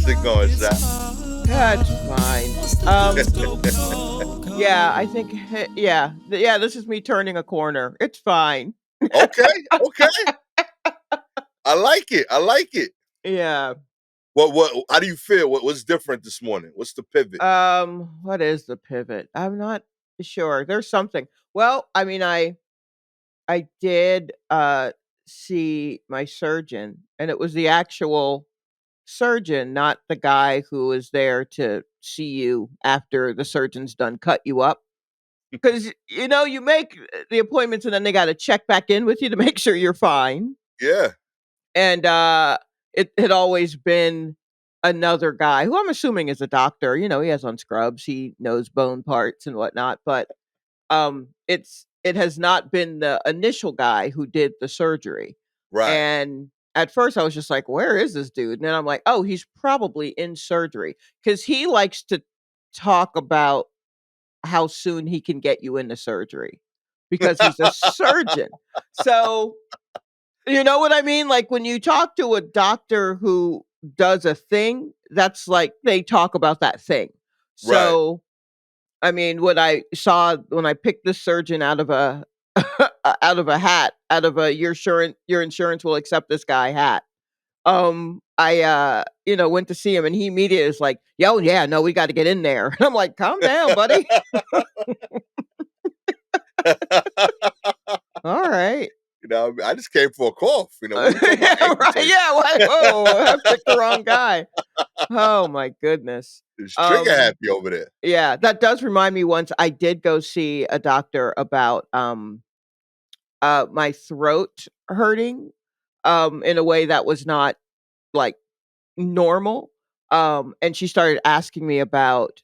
How's it going, Shaq? That's fine. Yeah, I think, yeah, this is me turning a corner. It's fine. Okay, okay. I like it. I like it. Yeah. How do you feel? What's different this morning? What's the pivot? What is the pivot? I'm not sure. There's something. Well, I mean, I did see my surgeon, and it was the actual surgeon, not the guy who was there to see you after the surgeon's done cut you up. Because you make the appointments and then they got to check back in with you to make sure you're fine. Yeah, And it had always been another guy who I'm assuming is a doctor. He has on scrubs, he knows bone parts and whatnot. But it has not been the initial guy who did the surgery. right. And at first I was just like, where is this dude? And then I'm like, oh, he's probably in surgery because he likes to talk about how soon he can get you into surgery because he's a surgeon. So, you know what I mean? Like when you talk to a doctor who does a thing, that's like they talk about that thing. Right. So, I mean, what I saw when I picked this surgeon out of a out of a hat, out of a your insurance will accept this guy hat. I went to see him and he immediately is like, "Yo, yeah, no, we got to get in there." And I'm like, "Calm down, buddy." All right. I just came for a cough. We were talking about Yeah, ankle right. surgery. Yeah, why oh, I picked the wrong guy. Oh my goodness. It's trigger Um, happy over there. yeah, that does remind me once I did go see a doctor about my throat hurting in a way that was not like normal. And she started asking me about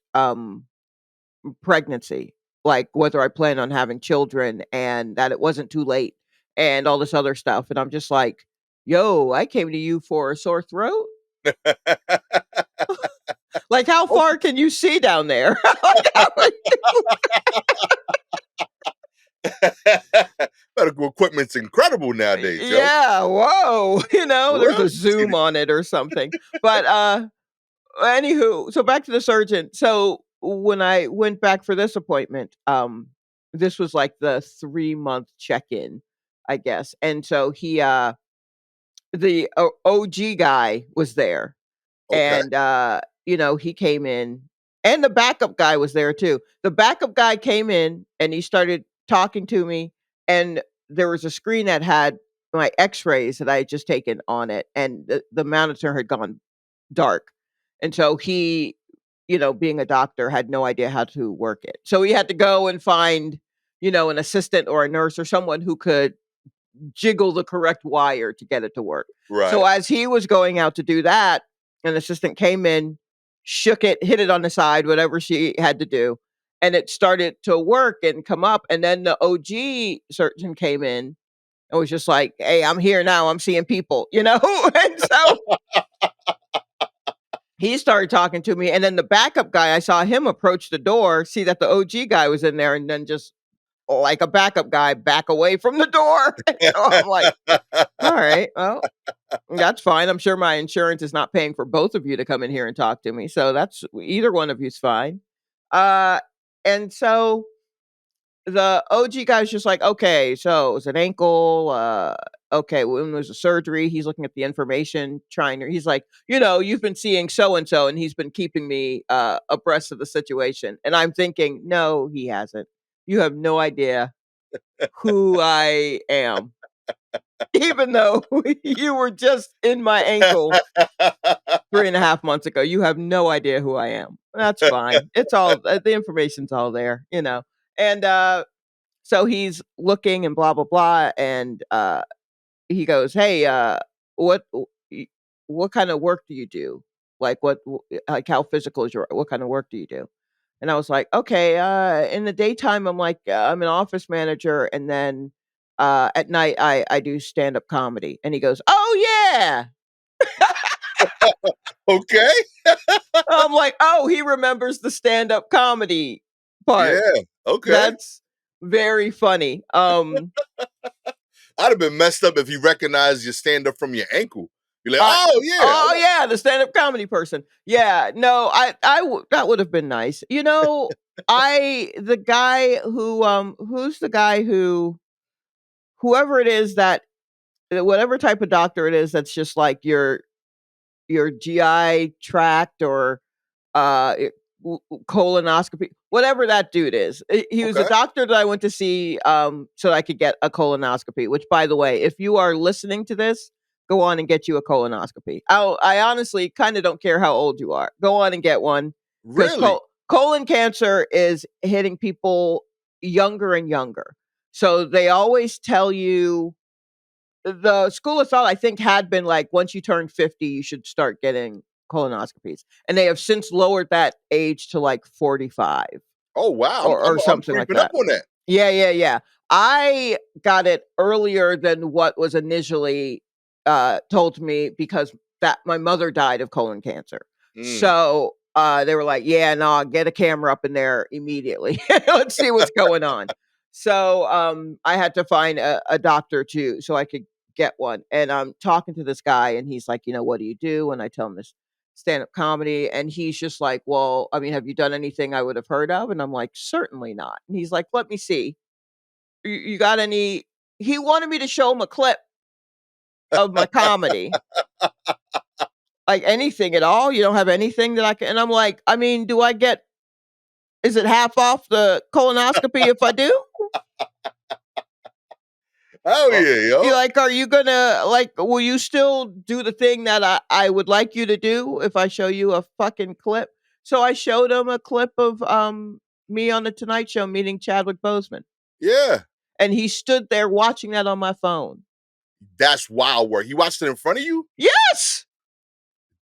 pregnancy, like whether I plan on having children and that it wasn't too late and all this other stuff. And I'm just like, yo, I came to you for a sore throat. Like, how Oh, far can you see down there? Like, medical equipment's incredible nowadays, yo. yeah, whoa. There's Well, a zoom on it or something. But anywho, so back to the surgeon. So when I went back for this appointment, this was like the 3-month check-in, I guess. And so the OG guy was there, okay, and he came in, and the backup guy was there too. The backup guy came in and he started talking to me, and there was a screen that had my x-rays that I had just taken on it, and the monitor had gone dark. And so he, being a doctor, had no idea how to work it. So he had to go and find, an assistant or a nurse or someone who could jiggle the correct wire to get it to work. So right. as he was going out to do that, an assistant came in, shook it, hit it on the side, whatever she had to do, and it started to work and come up. And then the OG surgeon came in and was just like, "Hey, I'm here now. I'm seeing people," and so he started talking to me. And then the backup guy, I saw him approach the door, see that the OG guy was in there, and then just like a backup guy back away from the door. So I'm like, all right, well, that's fine. I'm sure my insurance is not paying for both of you to come in here and talk to me. So that's either one of you's fine. Uh, and so the OG guy's just like, okay, so it was an ankle. Okay, when was the surgery? He's looking at the information, trying to, he's like, you've been seeing so and so, and he's been keeping me abreast of the situation. And I'm thinking, no, he hasn't. You have no idea who I am, even though you were just in my ankle 3.5 months ago. You have no idea who I am. That's fine. It's all the information's all there, And so he's looking and blah blah blah, and he goes, "Hey, what what kind of work do you do? Like like how physical is your what kind of work do you do?" And I was like, "Okay, in the daytime I'm like I'm an office manager, and then at night I do stand-up comedy." And he goes, "Oh yeah." Okay. I'm like, "Oh, he remembers the stand-up comedy part." Yeah. Okay. That's very funny. I'd have been messed up if he recognized your stand up from your ankle. You're like, oh yeah, Oh yeah, the stand-up comedy person. Yeah, no, that would have been nice. You know, I the guy who's the guy who whoever it is that whatever type of doctor it is that's just like your GI tract or it colonoscopy, whatever that dude is. He was a okay, doctor that I went to see, so I could get a colonoscopy, which, by the way, if you are listening to this, go on and get you a colonoscopy. I honestly kind of don't care how old you are. Go on and get one because really? colon cancer is hitting people younger and younger. So they always tell you the school of thought, I think, had been like, once you turn 50, you should start getting colonoscopies. And they have since lowered that age to like 45 Oh wow, or I'm something like creeping up that. on that. Yeah, yeah, yeah. I got it earlier than what was initially told to me because that my mother died of colon cancer. Mm. So they were like, "Yeah, no, get a camera up in there immediately. Let's see what's going on." So I had to find a doctor too, so I could get one. And I'm talking to this guy, and he's like, "What do you do?" And I tell him this stand-up comedy, and he's just like, "Well, I mean, have you done anything I would have heard of?" And I'm like, "Certainly not." And he's like, "Let me see. You got any?" He wanted me to show him a clip of my comedy, like anything at all. You don't have anything that I can. And I'm like, I mean, do I get? Is it half off the colonoscopy if I do? Hell Well, yeah, you yo. like, are you gonna like? Will you still do the thing that I would like you to do if I show you a fucking clip? So I showed him a clip of me on the Tonight Show meeting Chadwick Boseman, Yeah, and he stood there watching that on my phone. that's wild work. He watched it in front of you. Yes.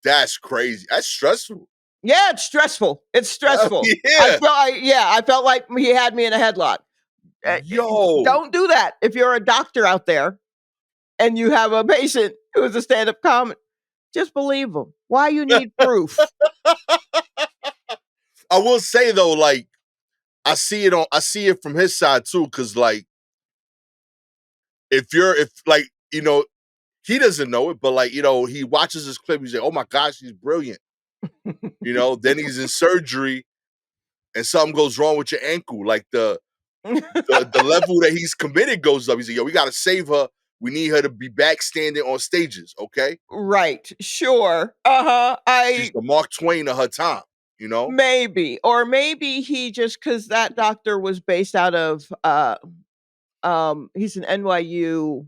That's crazy. That's stressful. Yeah, it's stressful. It's Hell stressful. yeah, I felt like he had me in a headlock. yo. Don't do that. If you're a doctor out there and you have a patient who is a stand-up comic, just believe them. Why you need proof? I will say though, like I see it from his side too, because like if like he doesn't know it, but like he watches this clip, he's like, oh my gosh, he's brilliant. Then he's in surgery and something goes wrong with your ankle, like the level that he's committed goes up. He's like, yo, we gotta save her. We need her to be back standing on stages, okay? Right. Sure. Uh-huh. She's I the Mark Twain of her time, you know? maybe. Or maybe he just cuz that doctor was based out of he's an NYU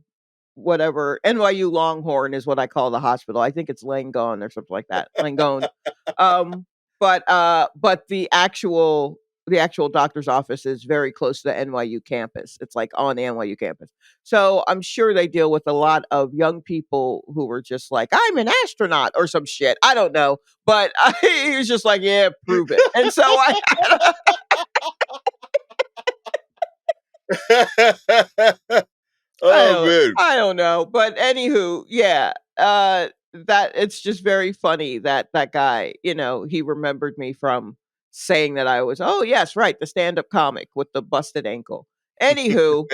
whatever. NYU Longhorn is what I call the hospital. I think it's Langone or something like that. Langone. Um, but the actual doctor's office is very close to the NYU campus. It's like on the NYU campus. So I'm sure they deal with a lot of young people who were just like, I'm an astronaut or some shit. I don't know. But he was just like, yeah, prove it. And so I Oh don't man. I don't know, but anywho, yeah, that it's just very funny that that guy, he remembered me from saying that I was, "Oh, yes, right, the stand-up comic with the busted ankle." Anywho,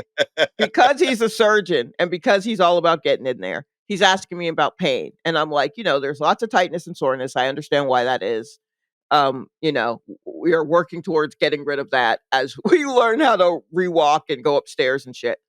because he's a surgeon and because he's all about getting in there, he's asking me about pain, and I'm like, "There's lots of tightness and soreness, I understand why that is. We are working towards getting rid of that as we learn how to rewalk and go upstairs and shit."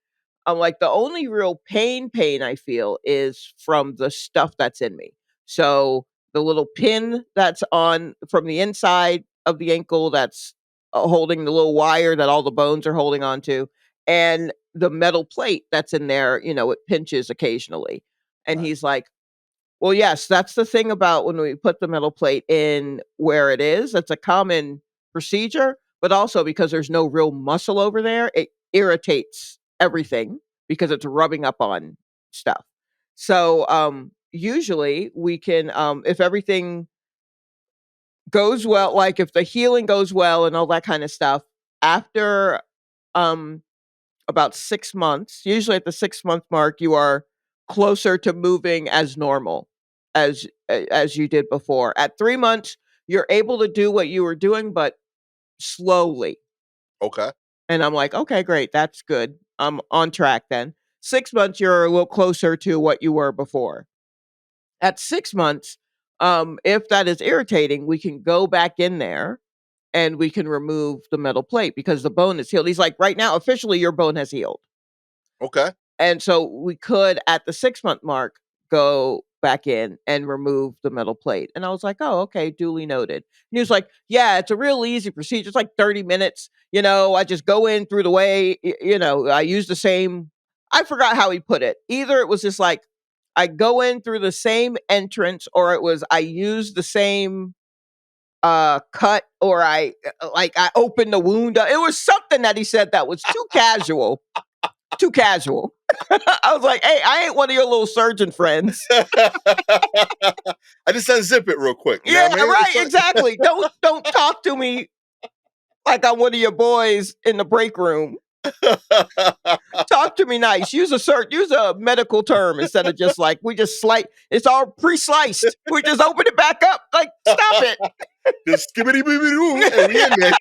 I'm like, the only real pain I feel is from the stuff that's in me. So the little pin that's on from the inside of the ankle that's holding the little wire that all the bones are holding onto, and the metal plate that's in there, it pinches occasionally. And Right. he's like, well, yes, that's the thing about when we put the metal plate in where it is. That's a common procedure, but also because there's no real muscle over there, it irritates everything because it's rubbing up on stuff. So, usually we can, if everything goes well, like if the healing goes well and all that kind of stuff, after um about 6 months. Usually at the 6-month mark, you are closer to moving as normal as you did before. At 3 months, you're able to do what you were doing, but slowly. Okay. And I'm like, "Okay, great. That's good. I'm on track then." 6 months, you're a little closer to what you were before. At 6 months, if that is irritating, we can go back in there and we can remove the metal plate because the bone is healed. He's like, right now, officially, your bone has healed. Okay. And so we could, at the 6 month mark, go back in and remove the metal plate. And I was like, oh, okay, duly noted. And he was like, yeah, it's a real easy procedure. It's like 30 minutes. I just go in through the way, I use the same, I forgot how he put it. Either it was just like, I go in through the same entrance, or it was I use the same cut, or I open the wound. It was something that he said that was too casual. Too casual. I was like, hey, I ain't one of your little surgeon friends. I just unzip it real quick. You know Yeah, what I mean? right, exactly. Don't talk to me like I'm one of your boys in the break room. Talk to me nice. Use a medical term instead of just like we just slice. It's all pre-sliced. We just open it back up. Like, stop it. Just skibbity boobity doo, and we in there.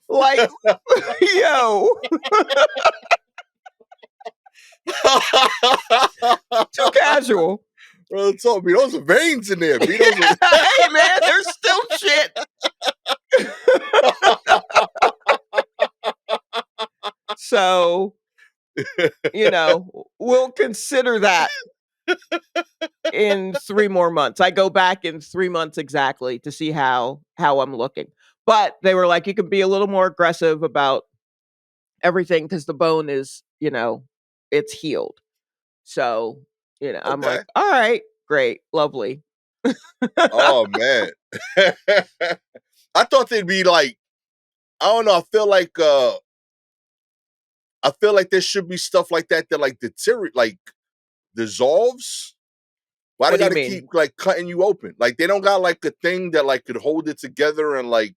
Like, yo, too casual. Bro, told me those are veins in there. Be those Hey man, there's still shit. So, we'll consider that in 3 more months. I go back in 3 months exactly to see how I'm looking. But they were like, you can be a little more aggressive about everything because the bone is, it's healed. So, I'm like, okay. all right, great, lovely. Oh man. I thought they'd be like, I don't know. I feel like there should be stuff like that that like deteriorate, like dissolves. Why they What do you gotta keep mean? like cutting you open? Like they don't got like a thing that like could hold it together and like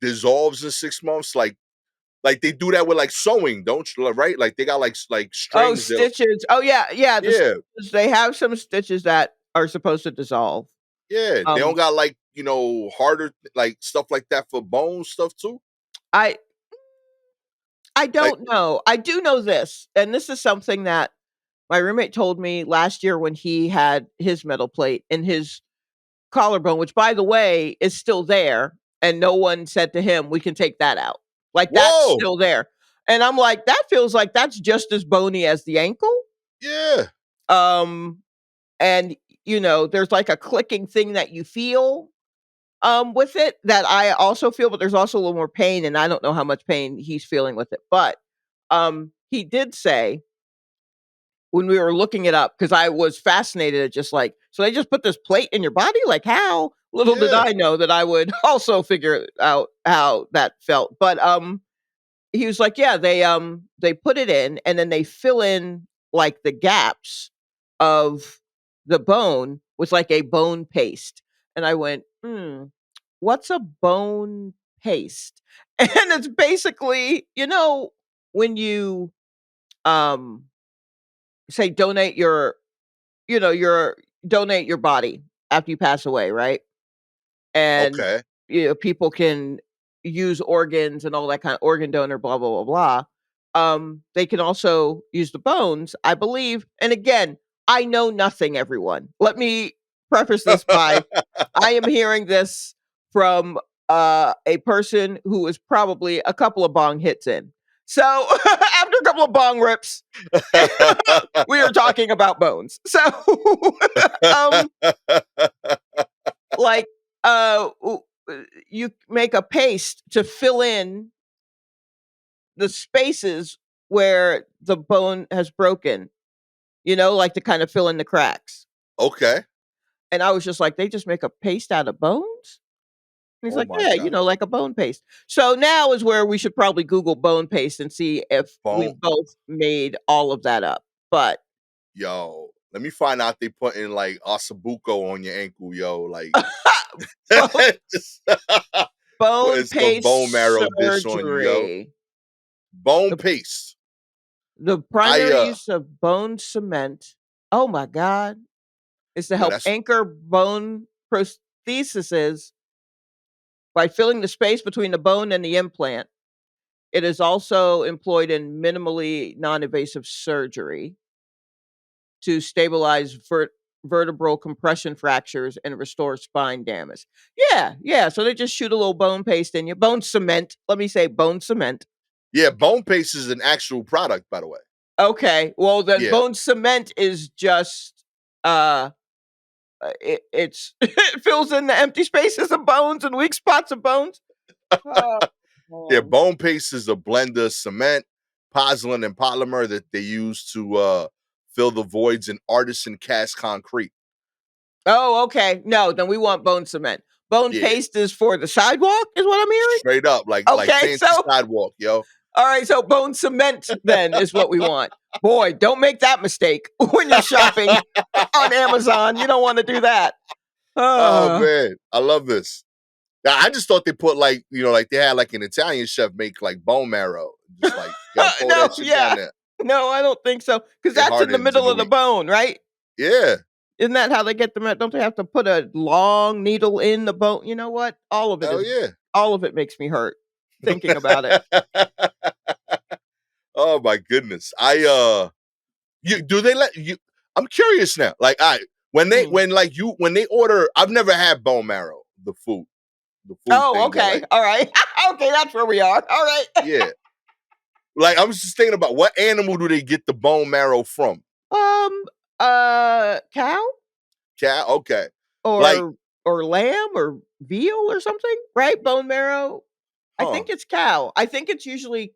dissolves in 6 months. Like they do that with like sewing, don't you? Right? Like they got like Oh, strings that stitches. Oh yeah, yeah. The yeah, stitches, they have some stitches that are supposed to dissolve. yeah. They don't Um, got like, harder like stuff like that for bone stuff too. I I Like, don't know. I do know this, and this is something that my roommate told me last year when he had his metal plate in his collarbone, which by the way is still there, and no one said to him, "We can take that out." Like that's whoa, still there. And I'm like, that feels like that's just as bony as the ankle. yeah. Um and there's like a clicking thing that you feel with it that I also feel, but there's also a little more pain, and I don't know how much pain he's feeling with it. But he did say when we were looking it up, because I was fascinated at just like, so they just put this plate in your body? Like how? Little did Yeah. I know that I would also figure out how that felt. But he was like, yeah, they put it in and then they fill in like the gaps of the bone with like a bone paste. And I went, what's a bone paste? And it's basically, when you um say your donate your body after you pass away, right? And Okay. people can use organs and all that kind of organ donor, blah blah blah blah. They can also use the bones, I believe. And again, I know nothing. Everyone, let me preface this by I am hearing this from a person who is probably a couple of bong hits in. So after a couple of bong rips, we are talking about bones. So um like you make a paste to fill in the spaces where the bone has broken, like to kind of fill in the cracks. Okay. And I was just like, they just make a paste out of bones? And he's Oh like, my yeah, god. like a bone paste. So now is where we should probably Google bone paste and see if we Bone. both made all of that up. But Yo, let me find out they put in like ossabuco on your ankle, yo. Like bone, just bone putting some bone paste marrow dish on you, yo. surgery. Bone The paste. The I primary use of bone cement, oh my god, is to yo, help that's anchor bone prostheses by filling the space between the bone and the implant. It is also employed in minimally non-invasive surgery. to stabilize vertebral compression fractures and restore spine damage. Yeah, yeah. So they just shoot a little bone paste in you, bone cement. Let me say bone cement. Yeah, bone paste is an actual product, by the way. Okay, well then Yeah. bone cement is just uh it's it fills in the empty spaces of bones and weak spots of bones. Oh, Yeah, man. bone paste is a blend of cement, pozzolana, and polymer that they use to fill the voids in artisan cast concrete. Oh, okay. No, then we want bone cement. Bone Yeah, paste is for the sidewalk, is what I'm hearing? straight up, like Okay, fancy so sidewalk, yo. all right, so bone cement then is what we want. Boy, don't make that mistake when you're shopping on Amazon. You don't want to do that. Oh Uh, man, I love this. Yeah, I just thought they put like, like they had like an Italian chef make like bone marrow. Just like, yo, throw no, that shit down yeah. there. No, I don't think so. Because It that's in the hardens in middle a of the week. bone, right? Yeah. Isn't that how they get them? Don't they have to put a long needle in the bone? You know what? Hell yeah. All of it makes me hurt thinking about it. Oh my goodness. You do they let you I'm curious now. Like Mm. when they order, I've never had bone marrow, the food Oh, thing, but okay. like, All right. Okay, that's where we are. All right. yeah. Like I was just thinking about what animal do they get the bone marrow from? Um, cow Cat? Okay. Like, or lamb or veal or something, right? Bone marrow. I huh, think it's cow. I think it's usually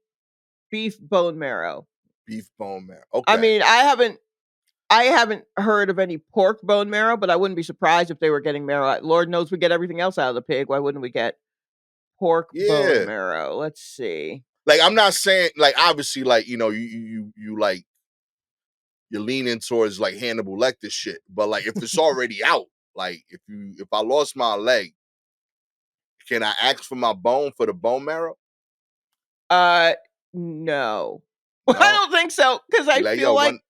beef bone marrow. beef bone marrow. I Okay. mean, I haven't heard of any pork bone marrow, but I wouldn't be surprised if they were getting marrow. Lord knows we get everything else out of the pig. Why wouldn't we get pork bone Yeah. marrow? Let's see. Like I'm not saying like obviously like you like you're leaning towards like Hannibal Lecter shit, but like if it's already out, like if I lost my leg, can I ask for my bone for the bone marrow? Uh, no. I No. don't think so because Be like, yo, run.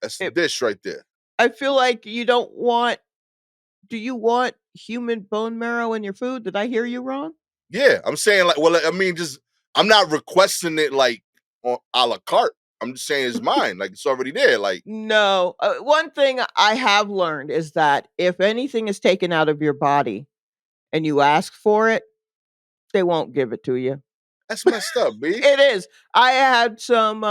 That's the it, dish right there. I feel like you don't want. Do you want human bone marrow in your food? Did I hear you wrong? Yeah, I'm saying like, well, I mean, just I'm not requesting it like on a la carte. I'm just saying it's mine. Like it's already there. Like No. One thing I have learned is that if anything is taken out of your body and you ask for it, they won't give it to you. that's messed up, b. It is. I had some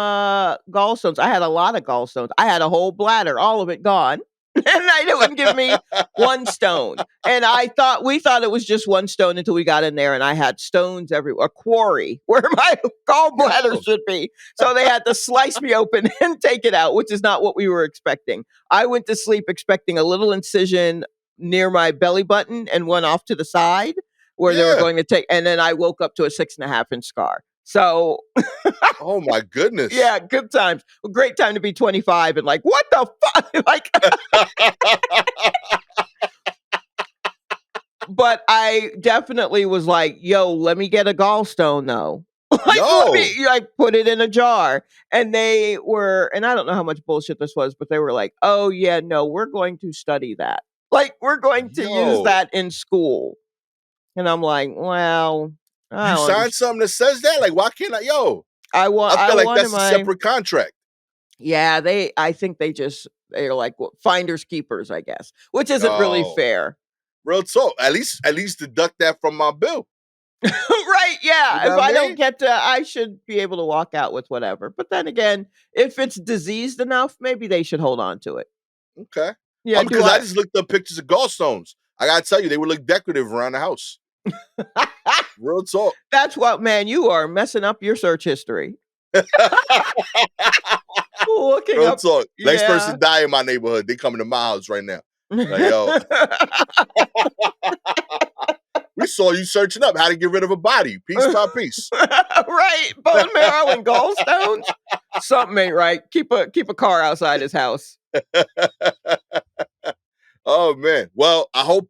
gallstones. I had a lot of gallstones. I had a whole bladder, all of it gone. And they wouldn't give me one stone. And we thought it was just one stone until we got in there and I had stones everywhere, a quarry where my gallbladder Yo, should be. So they had to slice me open and take it out, which is not what we were expecting. I went to sleep expecting a little incision near my belly button and one off to the side where they were yeah. going to take, and then I woke up to a 6.5-inch scar. So Oh my goodness. yeah, good times. A great time to be 25 and like, what the fuck? Like, but I definitely was like, yo, let me get a gallstone though. Like, let Yo, me like put it in a jar. And they were, and I don't know how much bullshit this was, but they were like, oh yeah, no, we're going to study that. Like, we're going to use yo, that in school. And I'm like, well, I you don't signed understand. something that says that? Like, why can't I? Yo, I I feel like wanted that's a my separate contract. yeah, I think they're like finders keepers, I guess, which isn't really Oh, fair. real talk. At least deduct that from my bill. Right, You yeah. know If what I I don't mean? get to I should be able to walk out with whatever. But then again, if it's diseased enough, maybe they should hold on to it. Okay. Yeah, do Because I I just looked up pictures of gallstones. I gotta tell you, they would look decorative around the house. Real talk. That's what man, you are messing up your search history. Looking Real up talk. Next yeah. person die in my neighborhood, they coming to my house right now. Like, yo, we saw you searching up how to get rid of a body, piece by piece. Right, bone marrow and gallstones. Something ain't right. Keep a car outside his house. Oh man. Well, I hope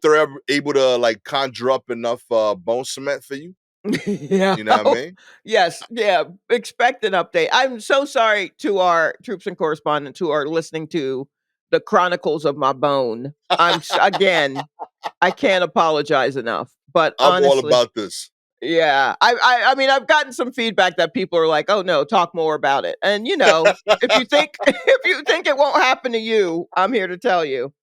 they're ever able to like conjure up enough bone cement for you. Yeah. You know what I mean? Yes. Yeah. Expect an update. I'm so sorry to our troops and correspondents who are listening to the chronicles of my bone. Again, I can't apologize enough. But I'm all honestly, about this. Yeah. I mean, I've gotten some feedback that people are like, "Oh, no, talk more about it." And, if you think if you think it won't happen to you, I'm here to tell you,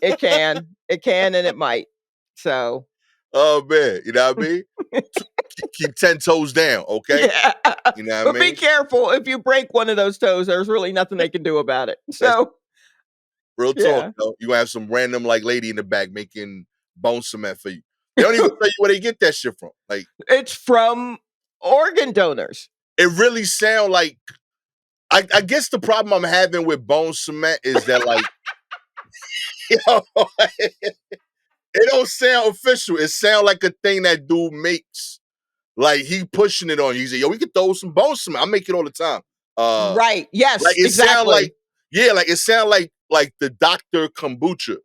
it can. It can and it might. So, Oh man, you know what I mean? Keep 10 toes down, okay? yeah. You know what I But be mean? careful. If you break one of those toes, there's really nothing they can do about it. That's So, real talk, yeah. you gonna have some random like lady in the back making bone cement for you. They don't even tell you where they get that shit from. Like It's from organ donors. it really sound like I guess the problem I'm having with bone cement is that like you know, it don't sound official. It sound like a thing that dude makes. Like he pushing it on you. He said, "Yo, we could throw some bone cement. I make it all the time." Uh, Right. like Yes, it sound like exactly. yeah, like it sound like the Dr. Kombucha.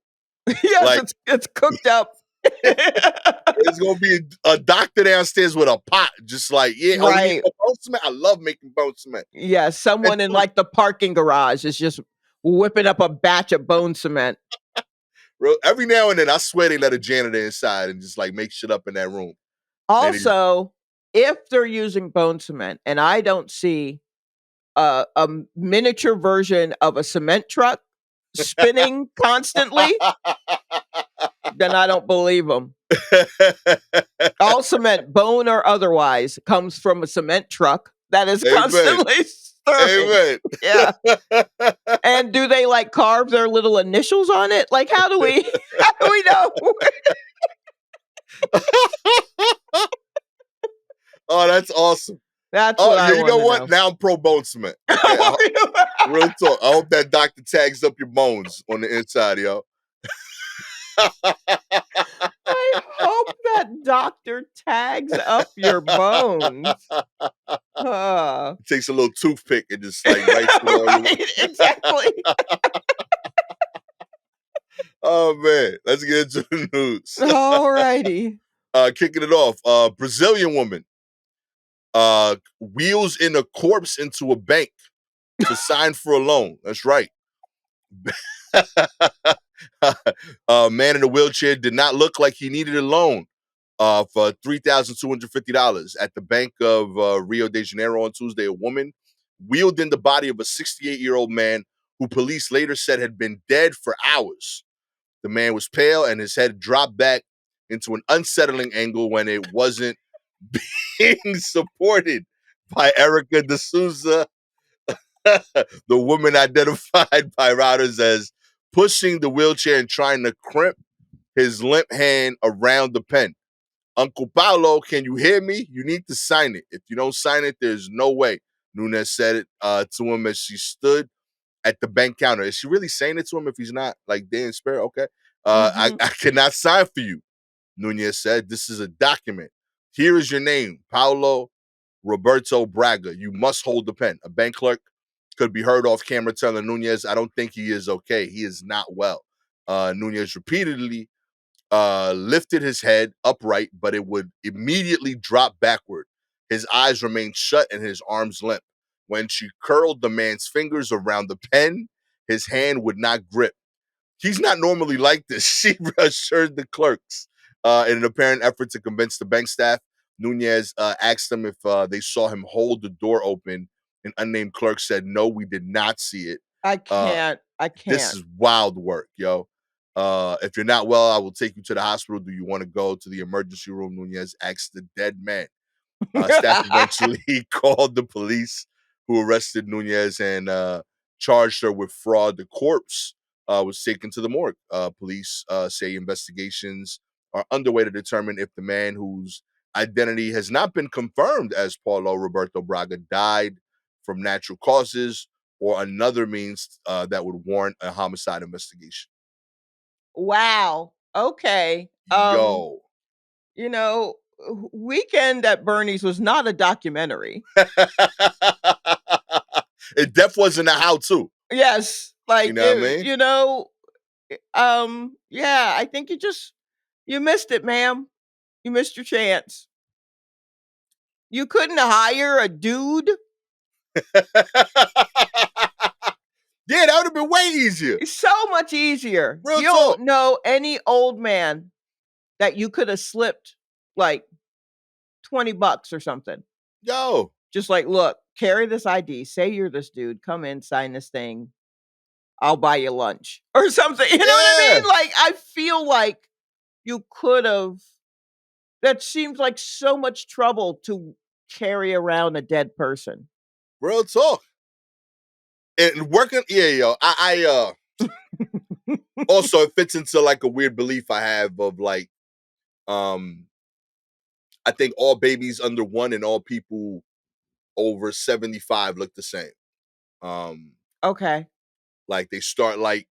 Yes, Like it's cooked up. it's gonna be a doctor downstairs with a pot, just like yeah. Oh, we need Right. more bone cement. I love making bone cement. Yeah, And someone in, dude, like, the parking garage is just whipping up a batch of bone cement. every now and then, I swear they let a janitor inside and just like make shit up in that room. And it, Also, if they're using bone cement and I don't see a miniature version of a cement truck spinning constantly, then I don't believe them. All cement, bone or otherwise, comes from a cement truck that is Amen. constantly stirring. Amen. Yeah. And do they, like, carve their little initials on it? Like, how do we how do we know? Oh, that's awesome. That's Oh, what I yeah, you know wanna what? know. Now I'm pro bone cement. Okay, real talk. I hope that doctor tags up your bones on the inside, yo. I hope that doctor tags up your bones. Uh. Takes a little toothpick and just like writes it all your. Right, exactly. Oh man, let's get into the news. Alrighty. Kicking it off, Brazilian woman wheels in a corpse into a bank to sign for a loan. That's right. A man in a wheelchair did not look like he needed a loan for $3,250 at the Bank of Rio de Janeiro on Tuesday. A woman wheeled in the body of a 68-year-old man who police later said had been dead for hours. The man was pale and his head dropped back into an unsettling angle when it wasn't being supported by Erica de Souza, the woman identified by routers as pushing the wheelchair and trying to crimp his limp hand around the pen. Uncle Paulo, can you hear me? You need to sign it. If you don't sign it, there's no way. Nunez said it to him as she stood at the bank counter. Is she really saying it to him if he's not like there in spirit? Okay. I, Mhm. I cannot sign for you, Nunez said. This is a document. Here is your name, Paulo Roberto Braga. You must hold the pen. A bank clerk could be heard off camera telling Nunez, I don't think he is okay. He is not well. Nunez repeatedly lifted his head upright, but it would immediately drop backward. His eyes remained shut and his arms limp. When she curled the man's fingers around the pen, his hand would not grip. He's not normally like this, she assured the clerks. In an apparent effort to convince the bank staff, Nunez asked them if they saw him hold the door open. An unnamed clerk said, no, we did not see it. I Uh, can't. I this can't. is wild work, yo. If you're not well, I will take you to the hospital. Do you want to go to the emergency room? Nunez asked the dead man. Staff eventually called the police, who arrested Nunez and charged her with fraud. The corpse was taken to the morgue. Police say investigations are underway to determine if the man whose identity has not been confirmed as Paulo Roberto Braga died from natural causes or another means that would warrant a homicide investigation. Wow. Okay. Yo. You know, Weekend at Bernie's was not a documentary. It def wasn't a how to. Yes, You like, know what I mean? yeah, I think you missed it, ma'am. You missed your chance. You couldn't hire a dude? Yeah, that would have been way easier. It's so much easier. Real You don't talk. know any old man that you could have slipped, like, $20 or something. Yo, Just like, look, carry this ID. Say you're this dude. Come in, sign this thing. I'll buy you lunch or something. You know what I yeah, mean? Like, I feel like you could have. That seems like so much trouble to carry around a dead person. real talk. And working, yeah, yo. Also it fits into like a weird belief I have of like, um, I think all babies under 1 and all people over 75 look the same. Um, Okay. like they start like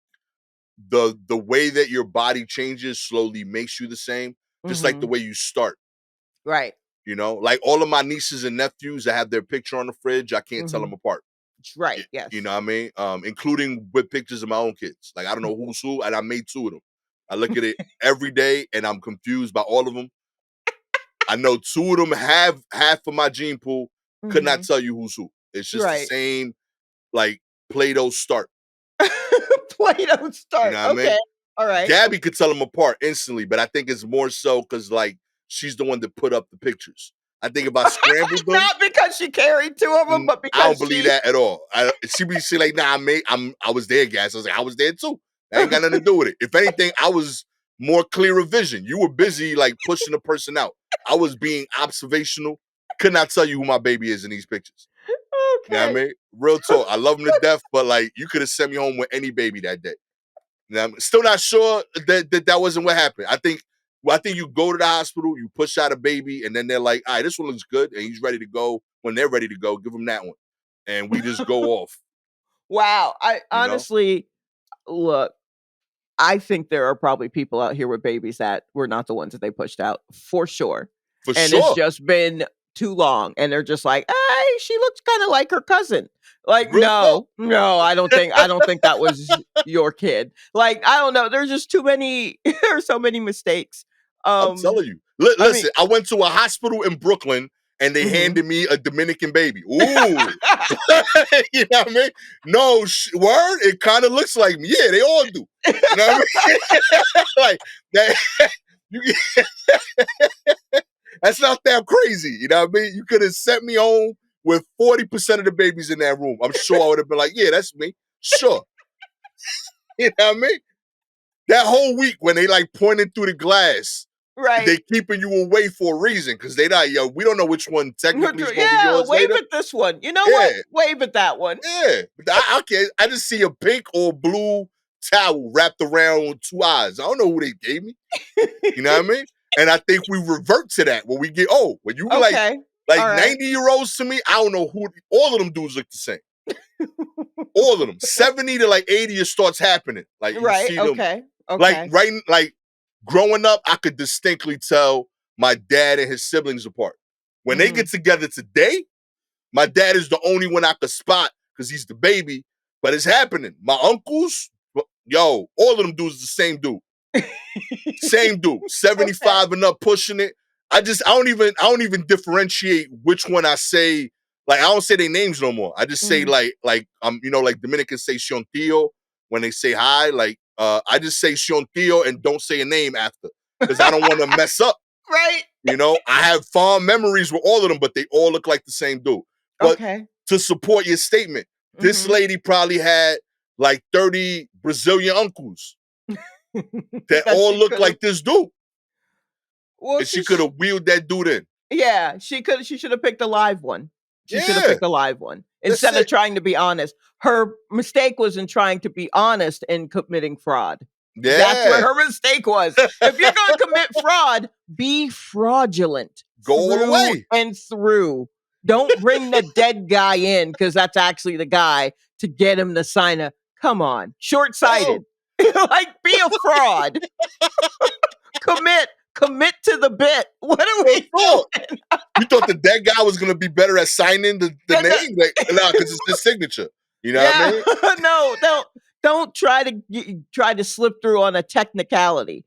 the way that your body changes slowly makes you the same, just like the Mhm. way you start. Right. You know, like all of my nieces and nephews that have their picture on the fridge, I can't tell them Mhm. apart. Right. Yes. You know what I mean? Including with pictures of my own kids. Like I don't know who's who, and I made 2 of them. I look at it every day, and I'm confused by all of them. I know 2 of them have half of my gene pool. Could not Mhm. tell you who's who. It's just the Right. same, like Play-Doh start. Play-Doh You start. know what I mean? Okay. All right. Gabby could tell them apart instantly, but I think it's more so because like she's the one that put up the pictures. I think if I scrambled them, Not because she carried 2 of them, but I don't because believe she that at all. She be like, nah, mate, I was there, guys. I was like, I was there too. That ain't got nothing to do with it. If anything, I was more clear of vision. You were busy like pushing the person out. I was being observational. Could not tell you who my baby is in these pictures. You know what I Okay. mean? Real talk. I love him to death, but like you could have sent me home with any baby that day. You know, I'm still not sure that wasn't what happened. I think you go to the hospital, you push out a baby, and then they're like, all right, this one looks good, and he's ready to go. When they're ready to go, give them that one. And we just go off, Wow. I you know, honestly look, I think there are probably people out here with babies that were not the ones that they pushed out for sure. for And it's sure. just been too long. And they're just like, hey, she looks kind of like her cousin. Like, Real talk. no, I don't think that was your kid. Like, I don't know. There's just too many, there are so many mistakes. I'm Um, telling you. I mean, Listen, I went to a hospital in Brooklyn and they mhm. handed me a Dominican baby. Ooh. You know what I mean? No, word, it kind of looks like me. Yeah, they all do. You know what I mean? Like that. You, that's not that crazy. You know what I mean? You could have sent me home with 40% of the babies in that room. I'm sure I would have been like, yeah, that's me. Sure. You know what I mean? That whole week when they like pointing through the glass, Right. they keeping you away for a reason because they not, yo, we don't know which one technically is gonna be Yeah, yours wave later. at this one. You know Yeah, what? Wave at that one. yeah. But I can't. I just see a pink or blue towel wrapped around 2 eyes. I don't know who they gave me. You know what I mean? And I think we revert to that when we get old. When you Okay. like All right. 90-year-olds to me, I don't know who all of them dudes look the same. All of them. 70 to like 80, it starts happening. Like you Right. see them Okay. like Okay. like growing up, I could distinctly tell my dad and his siblings apart. When they Mhm. get together today, my dad is the only one I could spot because he's the baby, but it's happening. My uncles, yo, all of them dudes the same dude. Same dude, Okay. 75 and up pushing it. I don't even differentiate which one I say. Like I don't say their names no more. I just say Mhm. like like Dominicans say Shontillo when they say hi. Like I just say Shontillo and don't say a name after because I don't want to mess up. Right. You know, I have fond memories with all of them, but they all look like the same dude. But Okay. to support your statement, this Mhm. lady probably had like 30 Brazilian uncles that That all she look could have like this dude. well, And she could have wheeled that dude in. yeah, she should have picked a live one. She should have Yeah, picked a live one that's instead of it. trying to be honest. Her mistake was in trying to be honest and committing fraud. That's where Yeah. her mistake was. If you're gonna commit fraud, be fraudulent Go all the through way. and through. Don't bring the dead guy in because that's actually the guy to get him to sign a come on, Yo, short-sighted. Like be a fraud. Commit to the bit. What are real we talk. doing? You thought that that guy was gonna be better at signing the Yeah, name? Like, nah, because it's his signature. You know what I yeah. mean? No, don't try to slip through on a technicality.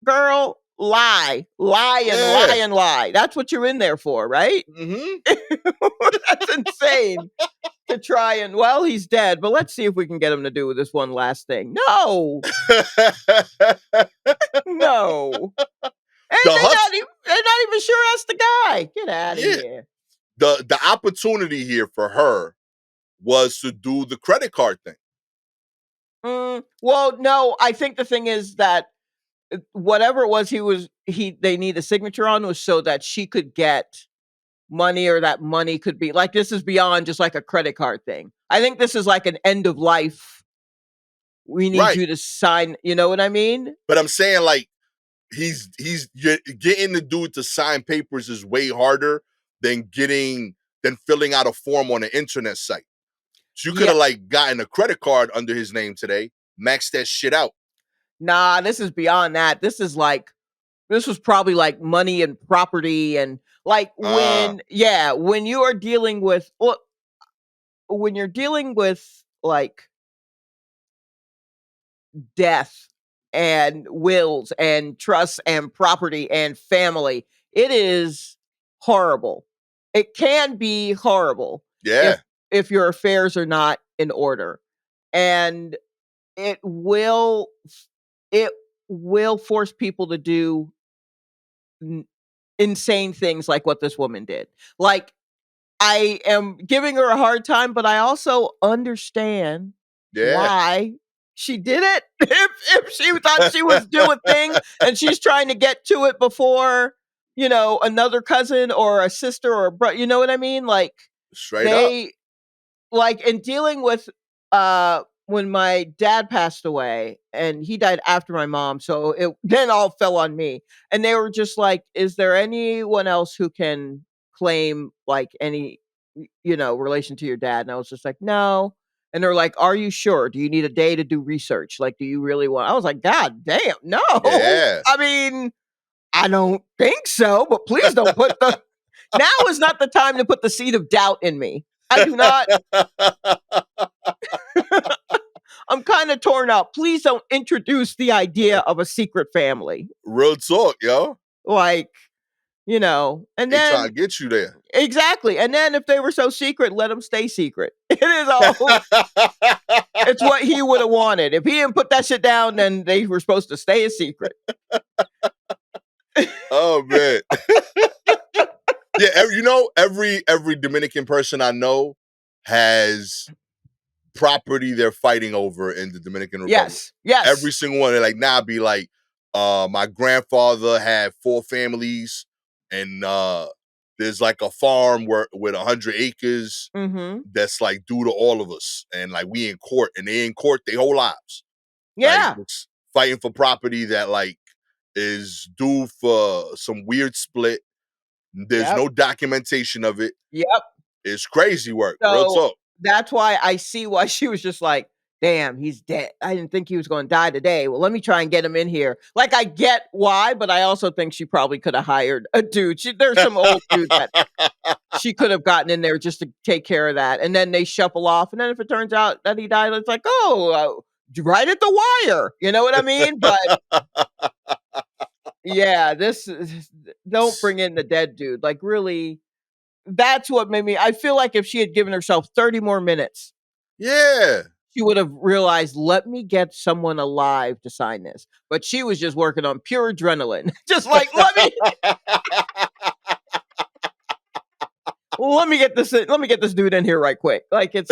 Girl, lie. Lie and Yeah. lie and lie. That's what you're in there for, right? Mm-hmm. That's insane to try and well, he's dead, but let's see if we can get him to do this one last thing. No. No. And The hustle. they're not even sure that's the guy. Get out of Yeah. here. The opportunity here for her was to do the credit card thing. Well, no, I think the thing is that whatever it was they need a signature on was so that she could get money, or that money could be like, this is beyond just like a credit card thing. I think this is like an end of life. We need Right. you to sign, you know what I mean? But I'm saying, like, getting the dude to sign papers is way harder than filling out a form on an internet site. So you could Yeah. have like gotten a credit card under his name today, maxed that shit out. Nah, this is beyond that. This was probably like money and property, and like when you are dealing with, well, when you're dealing with like death and wills and trusts and property and family, it is horrible. It can be horrible Yeah. if your affairs are not in order. And it will it will force people to do insane things like what this woman did. Like, I am giving her a hard time, but I also understand Yeah. why she did it. If she thought she was doing a thing and she's trying to get to it before, another cousin or a sister or a brother, you know what I mean? Like, Straight up. they like in dealing with when my dad passed away, and he died after my mom, so it then all fell on me. And they were just like, is there anyone else who can claim like any relation to your dad? And I was just like, no. And they're like, are you sure? Do you need a day to do research? Like, do you really want? I was like, god damn, no. Yeah. I mean, I don't think so, but please don't put the now is not the time to put the seed of doubt in me. I do not. I'm kind of torn up. Please don't introduce the idea of a secret family. Real talk, yo. Like, and They trying then to get you there. exactly. And then if they were so secret, let them stay secret. It is all it's what he would have wanted. If he didn't put that shit down, then they were supposed to stay a secret. Oh man. Yeah, every Dominican person I know has property they're fighting over in the Dominican Republic. Yes. Yes. Every single one. They're like, nah, be like, my grandfather had 4 families, and there's like a farm with 100 acres Mm-hmm. that's like due to all of us. And like we in court, and they in court their whole lives. Yeah. Like, it's fighting for property that like is due for some weird split. There's Yep. no documentation of it. Yep. It's crazy work. Real So talk. that's why I see why she was just like, damn, he's dead. I didn't think he was going to die today. Well, let me try and get him in here. Like, I get why, but I also think she probably could have hired a dude. There's some old dude that she could have gotten in there just to take care of that. And then they shuffle off. And then if it turns out that he died, it's like, oh, right at the wire. You know what I mean? But yeah, don't bring in the dead dude. Like, really, that's what made me. I feel like if she had given herself 30 more minutes, Yeah. she would have realized, let me get someone alive to sign this. But she was just working on pure adrenaline. Just like, let me get this dude in here right quick. Like, it's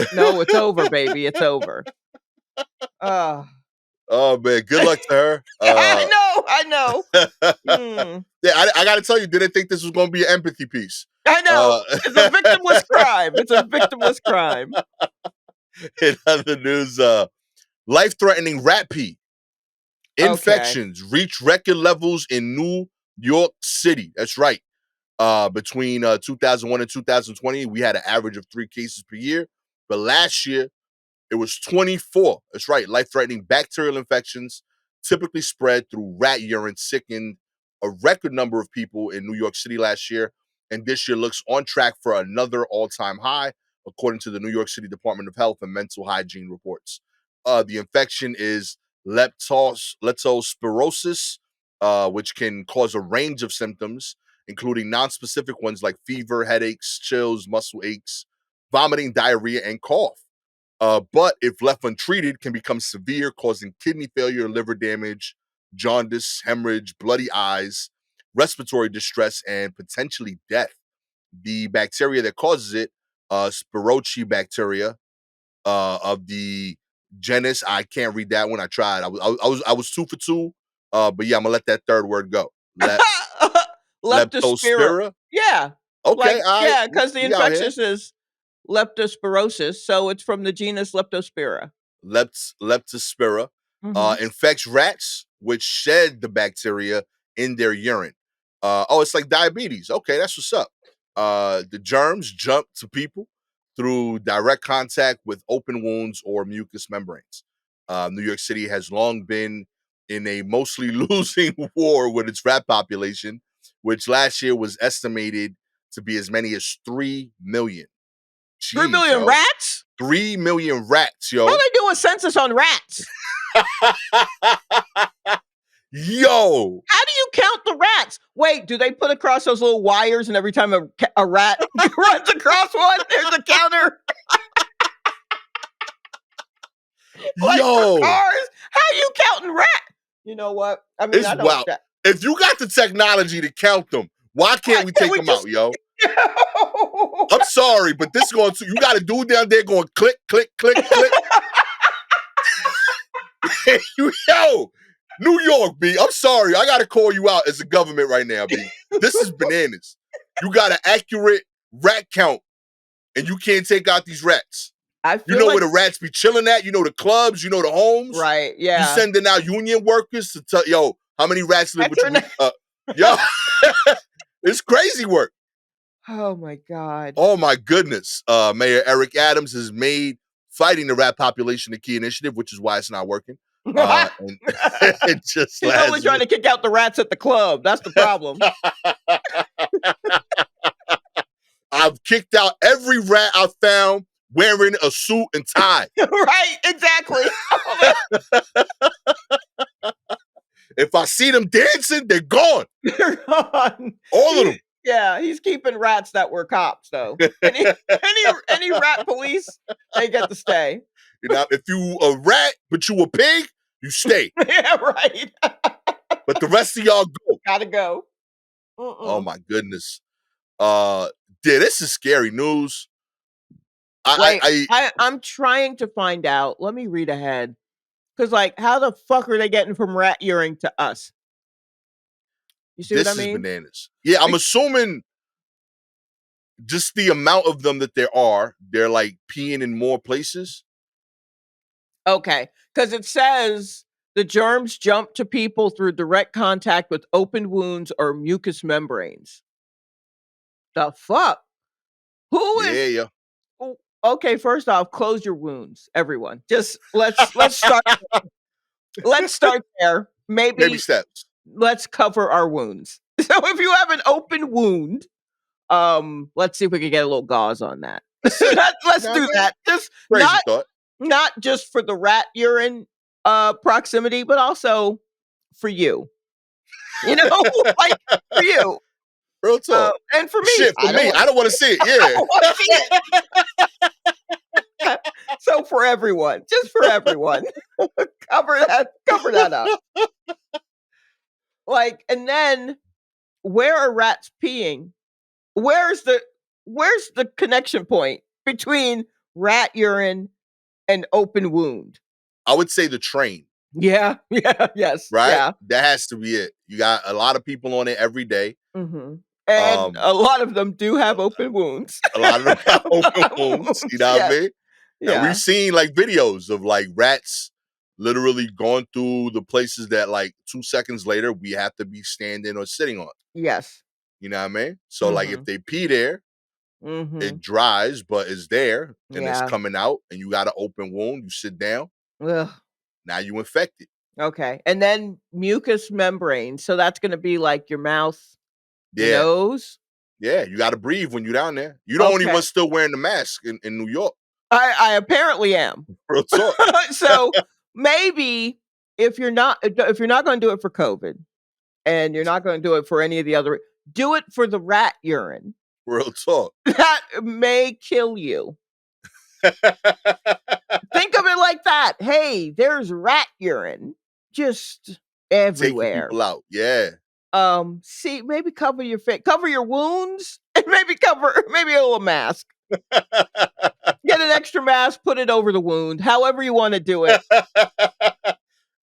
over, baby. It's over. Oh man, good luck to her. I know. Yeah, I gotta tell you, didn't think this was gonna be an empathy piece. I know. It's a victimless crime. It's a victimless crime. In other news, life-threatening rat pee infections reach record levels in New York City. That's right. Between 2001 and 2020, we had an average of 3 cases per year. But last year, it was 24. That's right. Life-threatening bacterial infections typically spread through rat urine sickened a record number of people in New York City last year. And this year looks on track for another all-time high, according to the New York City Department of Health and Mental Hygiene reports. The infection is leptospirosis, which can cause a range of symptoms, including non-specific ones like fever, headaches, chills, muscle aches, vomiting, diarrhea, and cough. But if left untreated, can become severe, causing kidney failure, liver damage, jaundice, hemorrhage, bloody eyes, respiratory distress and potentially death. The bacteria that causes it, Spiroche bacteria, of the genus. I can't read that one. I tried. I was 2 for 2. But yeah, I'm gonna let that third word go. Leptospira. Leptospira. Yeah. Okay, Like, all right. yeah, because the We out here. infectious is leptospirosis, so it's from the genus Leptospira. Leptospira Mhm. infects rats, which shed the bacteria in their urine. Oh, it's like diabetes. Okay, that's what's up. The germs jump to people through direct contact with open wounds or mucous membranes. New York City has long been in a mostly losing war with its rat population, which last year was estimated to be as many as 3 million. 3 Jeez, million yo. rats? 3 million rats, How yo. they do a census on rats? Yo, How do you count the rats? Wait, do they put across those little wires and every time a rat runs across one, there's a counter? Like for yo, cars? How are you counting rats? You know what? I mean, it's I don't. wow. If you got the technology to count them, why Why can't we can't take we them out, just? yo? I'm sorry, but this going to you got a dude down there going click, click, click, click. Yo, New York, B. I'm sorry. I gotta call you out as a government right now, B. This is bananas. You got an accurate rat count, and you can't take out these rats. I You feel know where like the rats be chilling at. You know the clubs. You know the homes. right, You yeah. sending out union workers to tell yo how many rats live with you. Veteran- Yo, it's crazy work. Oh my god. Oh my goodness. Mayor Eric Adams has made fighting the rat population a key initiative, which is why it's not working. And it just He's only last trying to kick out the rats at the club. That's the problem. I've kicked out every rat I found wearing a suit and tie. Right, exactly. If I see them dancing, they're gone. They're gone. All of them. Yeah, he's keeping rats that were cops though. Any rat police, they get to stay. You know, if you a rat but you a pig, you stay. Yeah, right. But the rest of y'all go. Gotta go. Oh Mm-mm. my goodness. Yeah, this is scary news. Wait, I I'm trying to find out. Let me read ahead. Cause like, how the fuck are they getting from rat urine to us? You see what I this is mean? bananas. Yeah, I'm Like, assuming just the amount of them that there are, they're like peeing in more places. okay, because it says the germs jump to people through direct contact with open wounds or mucous membranes. The fuck? Who Yeah, is yeah. oh, okay, first off, close your wounds, everyone. Just let's start there. Baby Maybe steps. let's cover our wounds. So if you have an open wound, let's see if we can get a little gauze on that. Let's Nah, do man. that. Just Crazy thought. not just for the rat urine proximity, but also for you. You know, like for you. Real talk. And for me, Shit, for I don't me, want I don't want to see it. I don't want to see it. So for everyone, just for everyone, cover that up. Like, and then where are rats peeing? Where's the where's the connection point between rat urine and open wound? I would say the train, Yeah, yeah, yes, right? yeah. That has to be it. You got a lot of people on it every day. Mhm. And Um, a lot of them do have open wounds. a lot of them have open wounds. You Wounds, know what I yes, mean? And we've yeah, seen like videos of like rats literally going through the places that like 2 seconds later we have to be standing or sitting on. yes. You know what I mean? So like if Mhm, they pee there, mhm, it dries, but it's there and it's yeah. coming out, and you got an open wound. You sit down, Ugh, now you infected. okay, and then mucous membrane, so that's gonna be like your mouth, your Yeah, nose? yeah. You got to breathe when you're down there. You're the only Okay. one still wearing the mask in New York. I apparently am. Real talk. So, maybe if you're not gonna do it for COVID, and you're not gonna do it for any of the other do it for the rat urine. Real talk. That may kill you. Think of it like that. Hey, there's rat urine just Taking everywhere. people out. Yeah. See, maybe cover your face, cover your wounds, and maybe a little mask. Get an extra mask, put it over the wound, however you want to do it.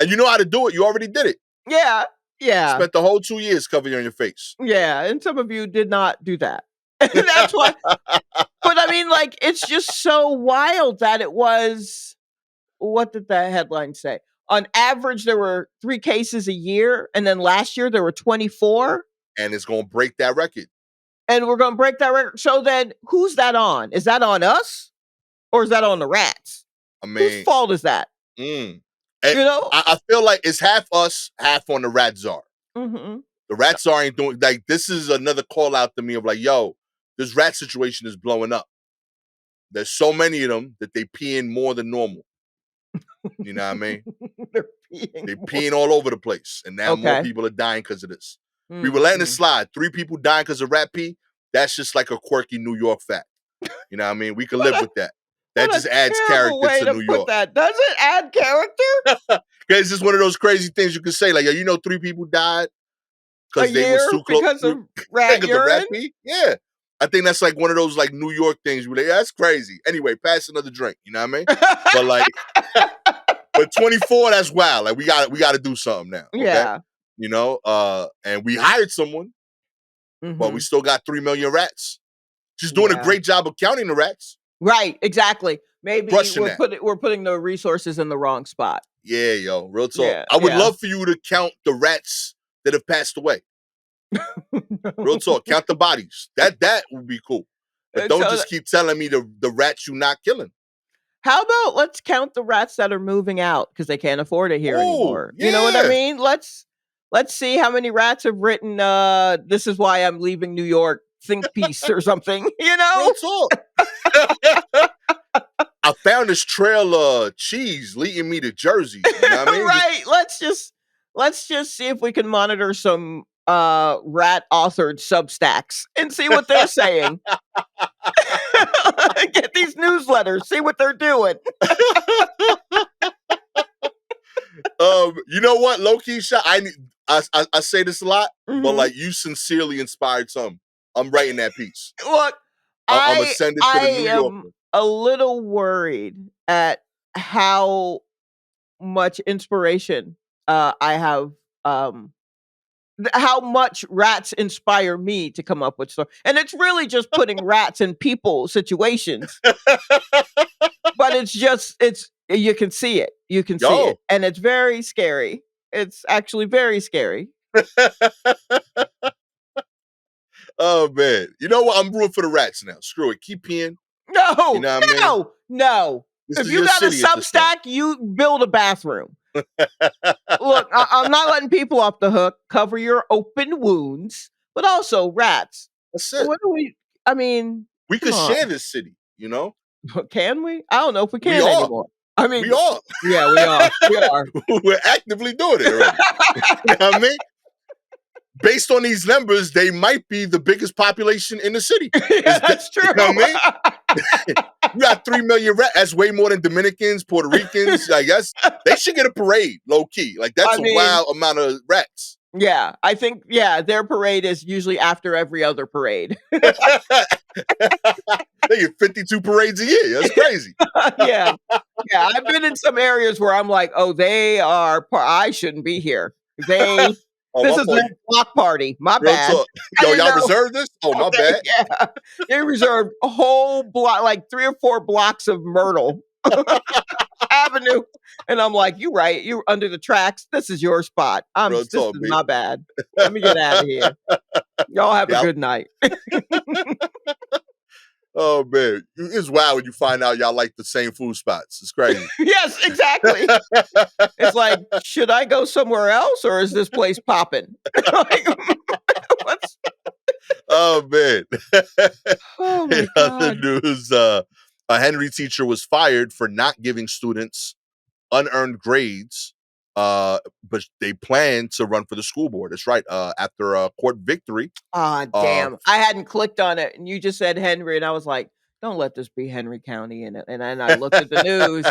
And you know how to do it. You already did it. Yeah, yeah, Spent the whole 2 years covering on your face. yeah. And some of you did not do that. And that's why. But I mean, like, it's just so wild that it was. What did that headline say? On average, there were 3 cases a year, and then last year there were 24. And it's going to break that record. And we're going to break that record. So then, who's that on? Is that on us, or is that on the rats? I mean, whose fault is that? You know, I feel like it's half us, half on the rat czar. mm-hmm. The rat czar ain't doing like this. Is another call out to me of like, yo, this rat situation is blowing up. There's so many of them that they peeing more than normal. You know what I mean? They're peeing all over the place, and now more people are dying because of this. We were letting it slide. 3 people dying because of rat pee. That's just like a quirky New York fact. You know what I mean? We can live with that. That just adds character to New York. That does it add character? It's just one of those crazy things you can say. Like, yo, you know, 3 people died because they was too close because of rat urine. Rat pee? Yeah, I think that's like one of those like New York things. You're like, yeah, that's crazy. Anyway, pass another drink. You know what I mean? But like, but 24, that's wild. Like we got to do something now. Okay? Yeah. You know, and we hired someone, but we still got 3 million rats. She's doing a great job of counting the rats. Right, exactly. Maybe we're putting the resources in the wrong spot. Yeah, yo, real talk. Yeah, I would love for you to count the rats that have passed away. Real talk. Count the bodies. That would be cool. But don't just keep telling me the rats you're not killing. How about let's count the rats that are moving out because they can't afford it here anymore. Yeah. You know what I mean? Let's see how many rats have written this is why I'm leaving New York think piece or something, you know? Real talk. I found this trail of cheese leading me to Jersey. You know what I mean? Right. Let's just see if we can monitor some rat authored Substacks and see what they're saying. Get these newsletters, see what they're doing. You know what? Low-key shot. I say this a lot, but like you sincerely inspired some. I'm writing that piece. Look, I'm gonna send it to the New Yorker. am a little worried at how much inspiration I have. How much rats inspire me to come up with stuff, and it's really just putting rats in people situations. But it's you can see it, see it, and it's very scary. It's actually very scary. Oh man, you know what? I'm rooting for the rats now. Screw it, keep peeing. No, you know what I mean? No. If you got a Substack, you build a bathroom. Look, I'm not letting people off the hook. Cover your open wounds, but also rats. That's it. What do we? I mean, we could share this city. You know? Can we? I don't know if we can anymore. I mean, we are. Yeah, we are. We are. We're actively doing it already. You know what I mean? Based on these numbers, they might be the biggest population in the city. Yeah, that's true. You know what I mean? You got 3 million rats. That's way more than Dominicans, Puerto Ricans. I guess they should get a parade, low key. Like that's a wild amount of rats. Yeah, I think their parade is usually after every other parade. They get 52 parades a year. That's crazy. Yeah. I've been in some areas where I'm like, oh, they are. I shouldn't be here. This is a block party. My bad. Talk. Yo, y'all reserved this? Oh, my bad. Yeah, they reserved a whole block, like 3 or 4 blocks of Myrtle Avenue, and I'm like, "You right? You under the tracks? This is your spot. This is my bad. Let me get out of here. Y'all have a good night." Oh man, it's wild when you find out y'all like the same food spots. It's crazy. Yes, exactly. It's like, should I go somewhere else, or is this place popping? Like, what's... Oh man. Oh my In other news, a Henry teacher was fired for not giving students unearned grades. But they plan to run for the school board. That's right. After a court victory. Damn. I hadn't clicked on it, and you just said Henry, and I was like, don't let this be Henry County. And then I looked at the news,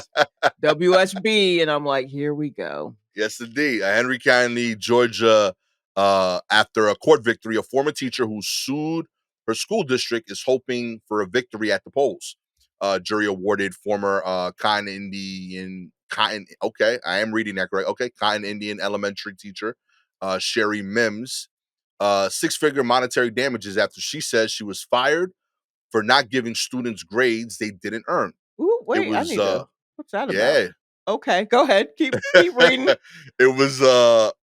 WSB, and I'm like, here we go. Yes, indeed. A Henry County, Georgia After a court victory, a former teacher who sued her school district is hoping for a victory at the polls. Jury awarded former Cotton. Okay, I am reading that correct. Okay, Cotton Indian elementary teacher, Sherry Mims, six-figure monetary damages after she says she was fired for not giving students grades they didn't earn. Ooh, It wait, I was need to what's that about? yeah. Okay, go ahead. Keep reading. It was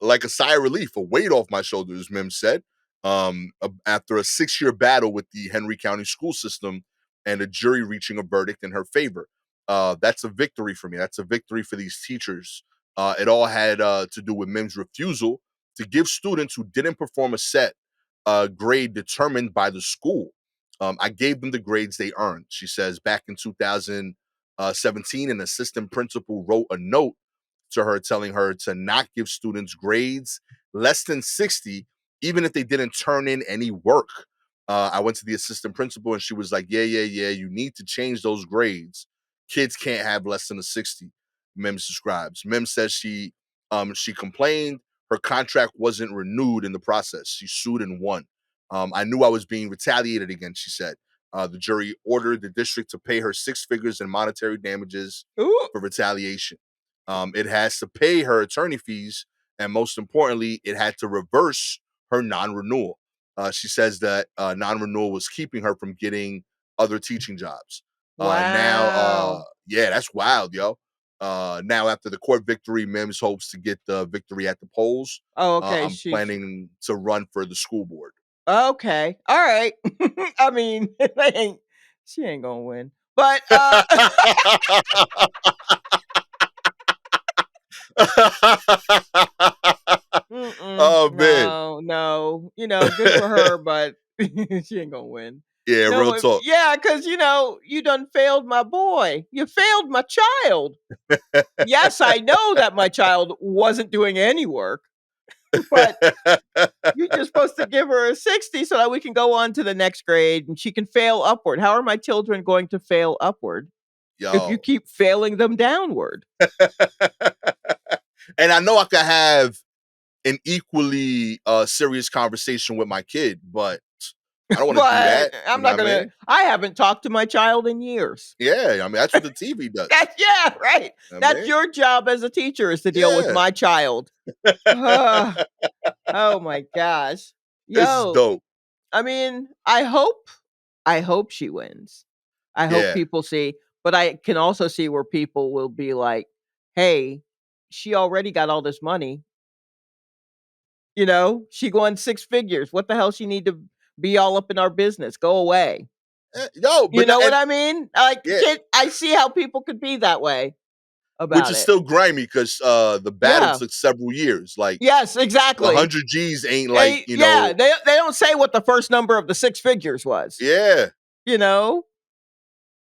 like a sigh of relief, a weight off my shoulders, Mims said. After a 6-year battle with the Henry County school system and a jury reaching a verdict in her favor. That's a victory for me. That's a victory for these teachers. It all had to do with Mims' refusal to give students who didn't perform a set grade determined by the school. I gave them the grades they earned. She says back in 2017, an assistant principal wrote a note to her telling her to not give students grades less than 60, even if they didn't turn in any work. I went to the assistant principal and she was like, yeah, you need to change those grades. Kids can't have less than a 60, Mims describes. Mims says she complained her contract wasn't renewed in the process. She sued and won. I knew I was being retaliated against, she said. The jury ordered the district to pay her 6 figures in monetary damages Ooh, for retaliation. It has to pay her attorney fees, and most importantly, it had to reverse her non-renewal. She says that non-renewal was keeping her from getting other teaching jobs. wow. Yeah, that's wild, yo. Now, after the court victory, Mims hopes to get the victory at the polls. Oh, okay, I'm planning to run for the school board. okay. All right. I mean, she ain't gonna win. But mm-mm, Oh man, no, no. Good for her, but she ain't gonna win. yeah, real talk. Yeah, because you done failed my boy. You failed my child. Yes, I know that my child wasn't doing any work, but you're just supposed to give her a 60 so that we can go on to the next grade and she can fail upward. How are my children going to fail upward if you Yo, keep failing them downward? and I know I could have an equally serious conversation with my kid, but I don't want to do But that. You I'm know not what I gonna. mean? I haven't talked to my child in years. Yeah, I mean that's what the TV does. That's yeah, right. I That's mean, your job as a teacher is to deal with yeah, my child. Ugh. Oh my gosh. this is Yo, dope. I mean, I hope she wins. I hope Yeah, people see, but I can also see where people will be like, "Hey, she already got all this money. She going 6 figures. What the hell she need to be all up in our business? Go away." yo, You but know what and I mean? Like, yeah, I see how people could be that way which about is it. still grimy because the battle Yeah. took several years. Like Yes, a exactly. hundred G's ain't like And yeah, they don't say what the first number of the 6 figures was. yeah, You know?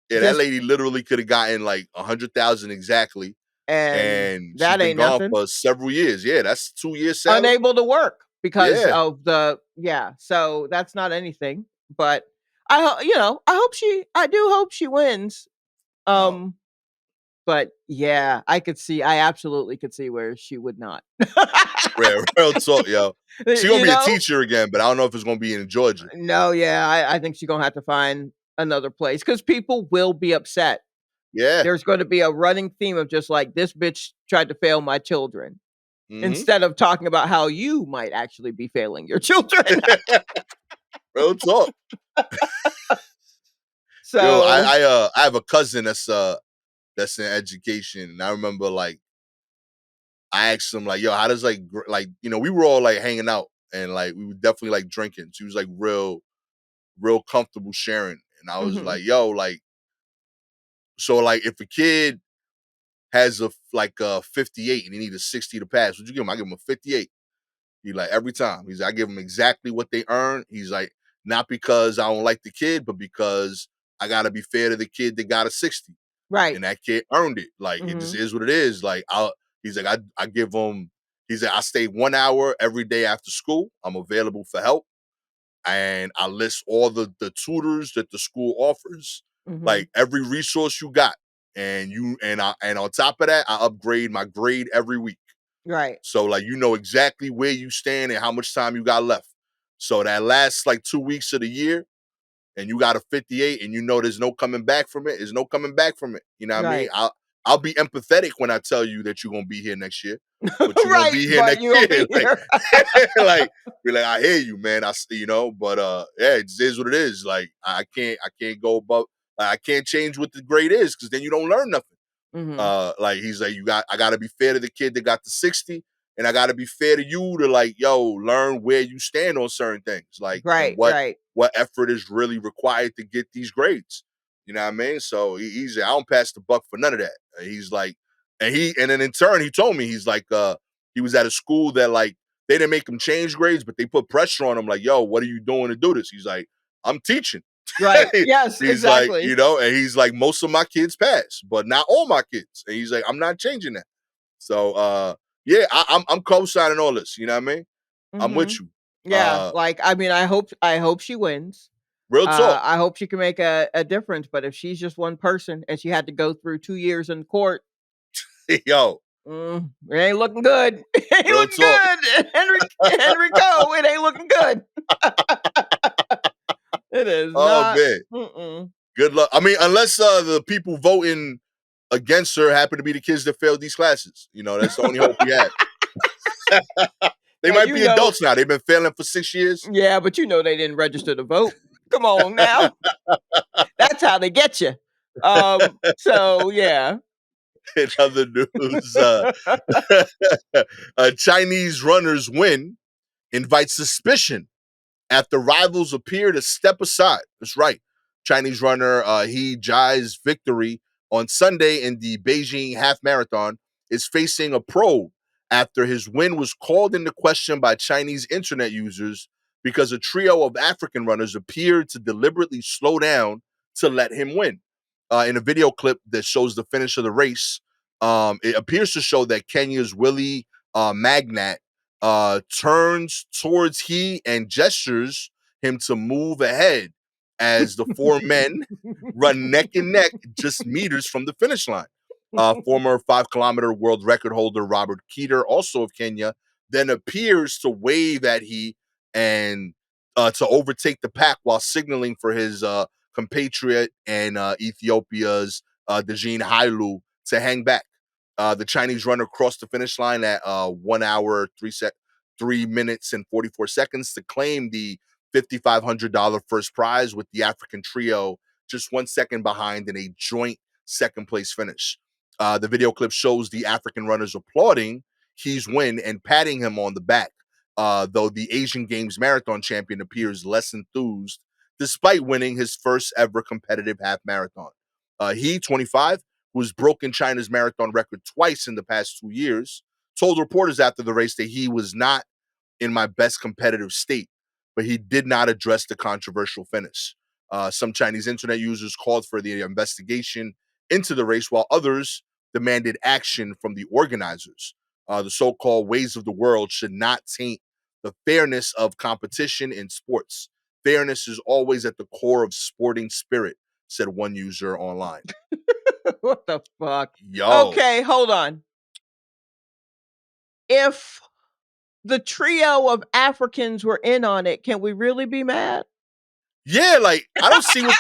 yeah. That Just lady literally could have gotten like 100,000 exactly, and and she's that been ain't gone nothing. for several years. Yeah, that's 2 years salary. Unable to work because Yeah, of the yeah, so that's not anything, but I do hope she wins. yo, Um, but yeah, I absolutely could see where she would not. real talk, yo. She gonna You be a know? teacher again, but I don't know if it's gonna be in Georgia. No, yeah, I think she's gonna have to find another place because people will be upset. Yeah. There's gonna be a running theme of just like, "This bitch tried to fail my children," Hmm. instead of talking about how you might actually be failing your children. Real talk. Yo, So I have a cousin that's in education, and I remember like I asked him like, yo, how does like we were all like hanging out and like we were definitely like drinking. She was like real comfortable sharing, and I was mhm, like, yo, like so like if a kid has a 58 and he needs a 60 to pass, would you give him? I give him a 58. He like every time. He's like, I give them exactly what they earn. He's like, not because I don't like the kid, but because I gotta be fair to the kid that got a 60. right, And that kid earned it. Like it just mhm, is what it is. Like he's like, I give him, he's like, I stay 1 hour every day after school. I'm available for help. And I list all the tutors that the school offers, mhm. like every resource you got. And on top of that, I upgrade my grade every week. Right. So like you know exactly where you stand and how much time you got left. So that last like 2 weeks of the year, and you got a 58, and you know there's no coming back from it. There's no coming back from it. You know what I mean? Right. I'll be empathetic when I tell you that you're gonna be here next year, but you're gonna Right, be here but next you gonna year. be here. Like be like, I hear you, man. But yeah, it is what it is. Like I can't go above. Like, I can't change what the grade is because then you don't learn nothing. Mhm. Like he's like, I gotta be fair to the kid that got the 60, and I gotta be fair to you to like, yo, learn where you stand on certain things, like, and Right, right. what effort is really required to get these grades. You know what I mean? So he's I don't pass the buck for none of that. He's like, and then in turn he told me he's like, he was at a school that like they didn't make him change grades, but they put pressure on him, like, yo, what are you doing to do this? He's like, I'm teaching. Right. Yes, He's like, exactly. and he's like, most of my kids pass, but not all my kids. And he's like, I'm not changing that. So yeah, I'm co-signing all this. You know what I mean? I'm with Mhm. you. Yeah, like, I mean, I hope she wins. Real talk. I hope she can make a difference, but if she's just one person and she had to go through 2 years in court, Yo, it ain't looking good. It ain't real looking talk. good. Henrico, it ain't looking good. It is Oh not. man. Mm-mm. Good luck. I mean, unless the people voting against her happen to be the kids that failed these classes. You know, that's the only hope we have. They And might you be know, adults now. They've been failing for 6 years. yeah, but you know they didn't register to vote. Come on now. That's how they get you. So yeah. In other news, Chinese runners win invites suspicion after rivals appear to step aside. That's right. Chinese runner He Jai's victory on Sunday in the Beijing half marathon is facing a probe after his win was called into question by Chinese internet users because a trio of African runners appeared to deliberately slow down to let him win. In a video clip that shows the finish of the race, it appears to show that Kenya's Willie Magnat turns towards he and gestures him to move ahead as the four men run neck and neck just meters from the finish line. Former 5 kilometer world record holder Robert Keeter, also of Kenya, then appears to wave at he and to overtake the pack while signaling for his compatriot and Ethiopia's Dejin Hailu to hang back. The Chinese runner crossed the finish line at 1 hour, 3 minutes, and 44 seconds to claim the $5,500 first prize, with the African trio just 1 second behind in a joint second place finish. The video clip shows the African runners applauding He's win and patting him on the back, though the Asian Games marathon champion appears less enthused despite winning his first ever competitive half marathon. He, 25, who's broken China's marathon record twice in the past 2 years, told reporters after the race that he was not in my best competitive state, but he did not address the controversial finish. Some Chinese internet users called for the investigation into the race, while others demanded action from the organizers. The so called ways of the world should not taint the fairness of competition in sports. Fairness is always at the core of sporting spirit, said one user online. What the fuck? Yo, Okay, hold on. If the trio of Africans were in on it, can we really be mad? yeah, like I don't see what.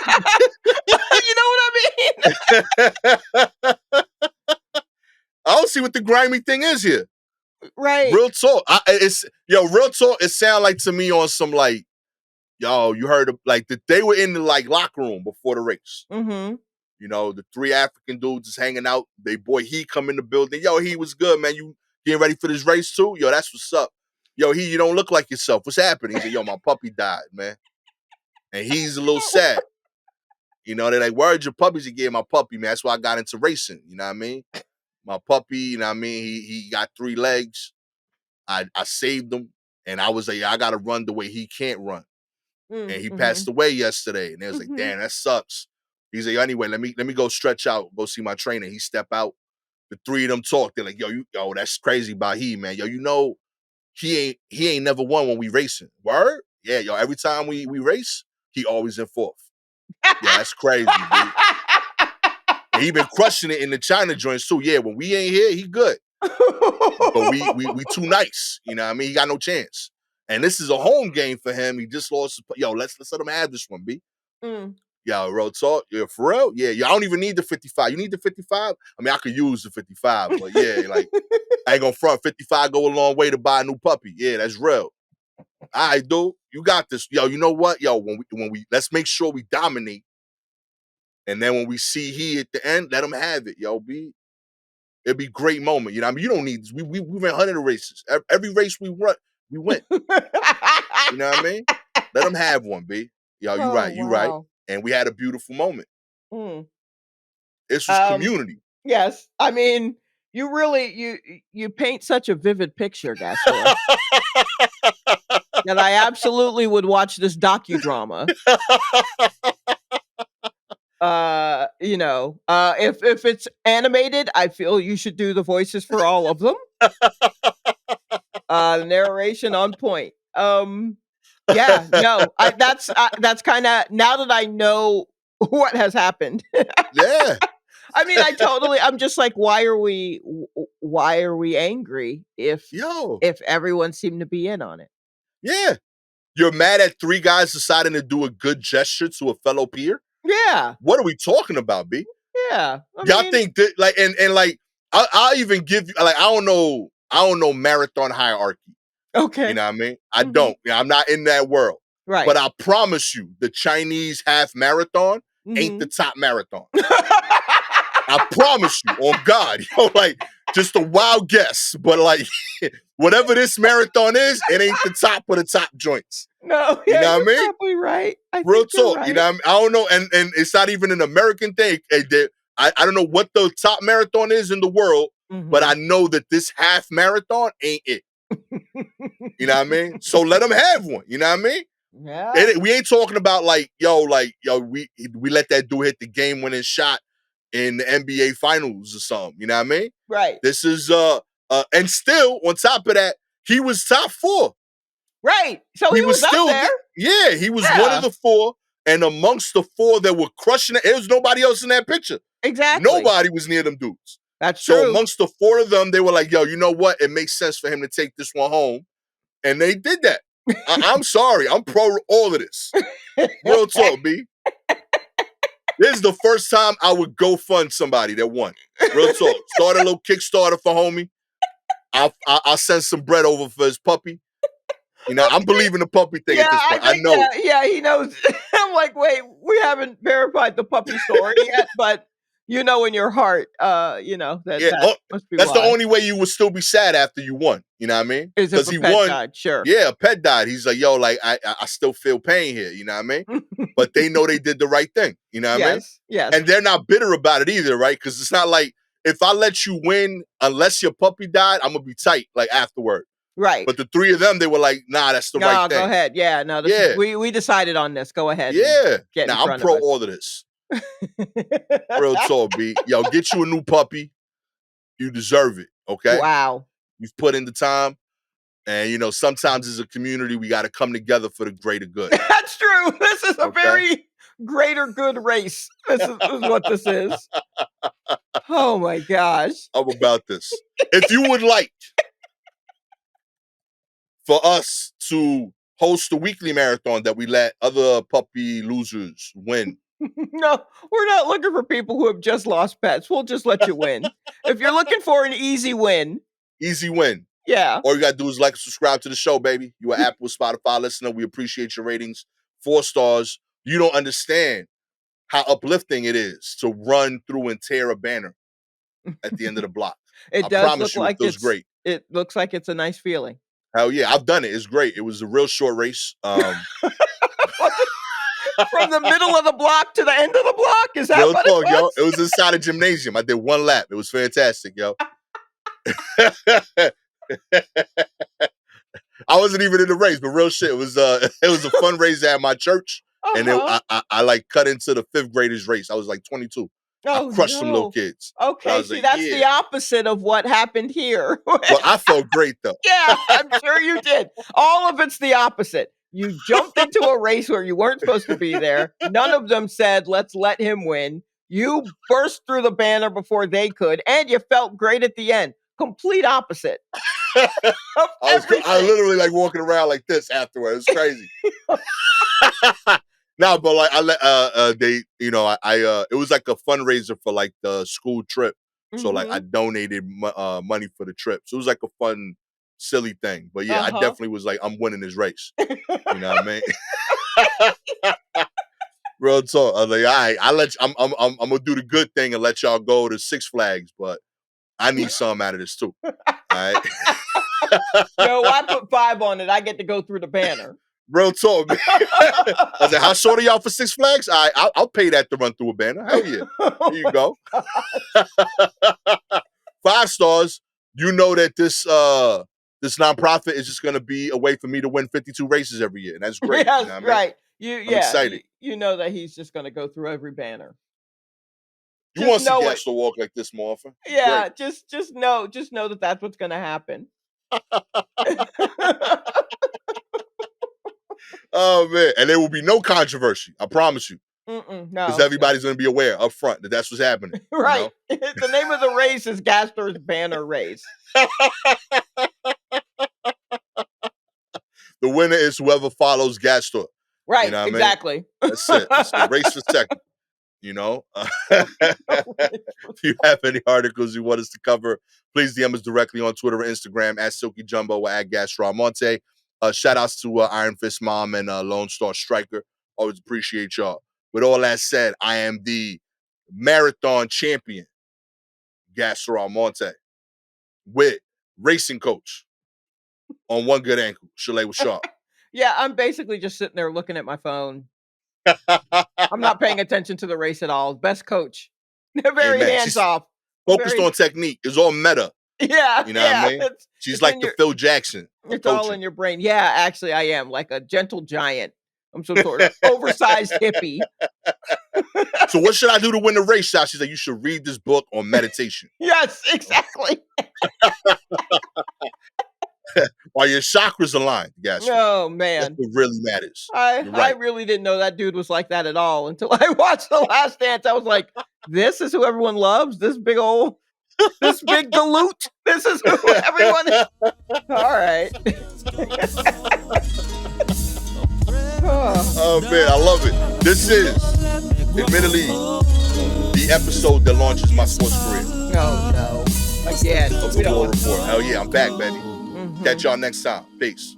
You know what I mean? I don't see what the grimy thing is here. Right. Real talk. Real talk. It sound like to me on some like, yo, you heard of, like that they were in the like locker room before the race. Mhm. You know, the three African dudes is hanging out. They boy he come in the building. Yo, he was good, man. You getting ready for this race too? Yo, that's what's up. Yo, you don't look like yourself. What's happening? He said, yo, my puppy died, man. And he's a little sad. You know, they're like, where'd your puppies? He gave my puppy, man. That's why I got into racing. You know what I mean? My puppy, you know what I mean? He got 3 legs. I saved him, and I was like, I gotta run the way he can't run. And he passed Mhm. away yesterday. And they was like, Mhm. damn, that sucks. He's like, anyway, let me go stretch out, go see my trainer. He step out. The three of them talk. They're like, yo, that's crazy about he, man. Yo, he ain't never won when we racing. Word? Yeah, yo, every time we race, he always in fourth. Yo, that's crazy, B. And he been crushing it in the China joints too. Yeah, when we ain't here, he good. But we too nice. You know what I mean? He got no chance. And this is a home game for him. He just lost. Yo, let's let him have this one, B. Mm. Yo, real talk. Yeah, for real? Yeah, I don't even need the 55. You need the 55? I mean, I could use the 55, but yeah, like I ain't gonna front. 55 go a long way to buy a new puppy. Yeah, that's real. All right, dude. You got this. Yo, you know what? Yo, when we let's make sure we dominate. And then when we see he at the end, let him have it, yo, B. It'd be a great moment. You know what I mean? You don't need this. We ran hundreds of races. Every race we run, we win. You know what I mean? Let them have one, B. Yo, you Oh, right, you right. wow. And we had a beautiful moment. Mm. This was community. Yes. I mean, you really you paint such a vivid picture, Gastor, that I absolutely would watch this docudrama. If it's animated, I feel you should do the voices for all of them. Narration on point. Yeah, no, that's kind of, now that I know what has happened. Yeah. I mean, I'm just like, why are we angry Yo. if everyone seemed to be in on it? Yeah. You're mad at three guys deciding to do a good gesture to a fellow peer? Yeah. What are we talking about, B? Yeah. Y'all think that like and like I'll even give you like I don't know marathon hierarchy. Okay. You know what I mean? I don't. Yeah, I'm not in that world. Right. But I promise you, the Chinese half marathon ain't the top marathon. I promise you, on God, like just a wild guess, but like whatever this marathon is, it ain't the top of the top joints. No, You yeah, know what I you're mean? probably right. Real think you're talk, right. you know what I mean? I don't know, and it's not even an American thing. I don't know what the top marathon is in the world, but I know that this half marathon ain't it. You know what I mean? So let them have one. You know what I mean? Yeah. And we ain't talking about like, we let that dude hit the game winning shot in the NBA finals or something. You know what I mean? Right. This is and still on top of that, he was top 4. Right. So He he was was up still there. Yeah, he was one of the 4, and amongst the 4 that were crushing it, there was nobody else in that picture. Exactly. Nobody was near them dudes. That's so true. Amongst the 4 of them, they were like, yo, you know what? It makes sense for him to take this one home. And they did that. I'm sorry. I'm pro all of this. Real talk, B. This is the first time I would go fund somebody that won. Real talk. Start a little Kickstarter for homie. I'll send some bread over for his puppy. You know, I'm believing the puppy thing at this point. I know. Yeah, he knows. I'm like, wait, we haven't verified the puppy story yet, but you know in your heart, that must be that's why. the only way you would still be sad after you won. You know what I mean? Is if a he pet won. died, sure. Yeah, a pet died. He's like, yo, like I still feel pain here. You know what I mean? But they know they did the right thing. You know what I mean? Yes. And they're not bitter about it either, right? Because it's not like if I let you win, unless your puppy died, I'm gonna be tight like afterward. Right. But the 3 of them, they were like, nah, that's the right thing. No, go ahead. Yeah, no, we decided on this. Go ahead. Yeah. Now I'm pro all of this. Real talk, B. Yo, get you a new puppy. You deserve it. Okay. Wow. You've put in the time. And sometimes as a community, we got to come together for the greater good. That's true. This is a very greater good race. This is what this is. Oh my gosh. How about this? If you would like for us to host a weekly marathon that we let other puppy losers win. No, we're not looking for people who have just lost pets. We'll just let you win. If you're looking for an easy win. Easy win. Yeah. All you got to do is like and subscribe to the show, baby. You are Apple, Spotify listener. We appreciate your ratings. 4 stars. You don't understand how uplifting it is to run through and tear a banner at the end of the block. It I does promise look you, like it feels great. It looks like it's a nice feeling. Hell yeah, I've done it. It's great. It was a real short race. From the middle of the block to the end of the block? Is that real what talk, it was? yo. It was inside a gymnasium. I did 1 lap. It was fantastic, yo. I wasn't even in the race, but real shit. It was a fundraiser at my church, and I like cut into the 5th graders race. I was like 22. I crushed some little kids. Okay, see, that's the opposite of what happened here. Well, I felt great though. Yeah, I'm sure you did. All of it's the opposite. You jumped into a race where you weren't supposed to be there. None of them said, let's let him win. You burst through the banner before they could, and you felt great at the end. complete opposite of I everything. literally like walking around like this afterwards. It's crazy. No, but like I let they it was like a fundraiser for like the school trip. So like I donated money for the trip. So it was like a fun, silly thing. But yeah, I definitely was like, I'm winning this race. You know what I mean? Real talk. I was like, all right, I'm gonna do the good thing and let y'all go to Six Flags, but I need some out of this too. All right. No, I put 5 on it. I get to go through the banner. Real talk, man. I was like, how short are y'all for Six Flags? I'll pay that to run through a banner. Hell yeah. Here you go. 5 stars. You know that this nonprofit is just gonna be a way for me to win 52 races every year. And that's great. Yes, You know what I mean? right. I'm excited. You know that he's just gonna go through every banner. You want to see know it. Gastor walk like this more often? Yeah, Great. just know that that's what's gonna happen. Oh man, and there will be no controversy. I promise you, No, because everybody's going to be aware up front that that's what's happening. right. You know? The name of the race is Gastor's Banner Race. The winner is whoever follows Gastor. Right, You know what exactly. I mean? That's it. It's the race for second. You know? If you have any articles you want us to cover, please DM us directly on Twitter or Instagram at Silky Jumbo or at Gastor Almonte. Shout outs to Iron Fist Mom and Lone Star Striker. Always appreciate y'all. With all that said, I am the marathon champion, Gastor Almonte, with racing coach on one good ankle, Shalewa Sharpe. Yeah, I'm basically just sitting there looking at my phone. I'm not paying attention to the race at all. Best coach. They're very hands off. Focused on technique. It's all meta. Yeah. You know what I mean? She's like the Phil Jackson. It's all in your brain. Yeah, actually, I am like a gentle giant. I'm some sort of oversized hippie. So what should I do to win the race? She's like, you should read this book on meditation. Yes, exactly. While your chakras aligned, guys. Oh man, that's what really matters. I really didn't know that dude was like that at all until I watched The Last Dance. I was like, this is who everyone loves. This big galoot. This is who everyone is. All right. Oh man, I love it. This is admittedly the episode that launches my sports career. No. Again. Of the War Report. Hell yeah, I'm back, baby. Catch y'all next time. Peace.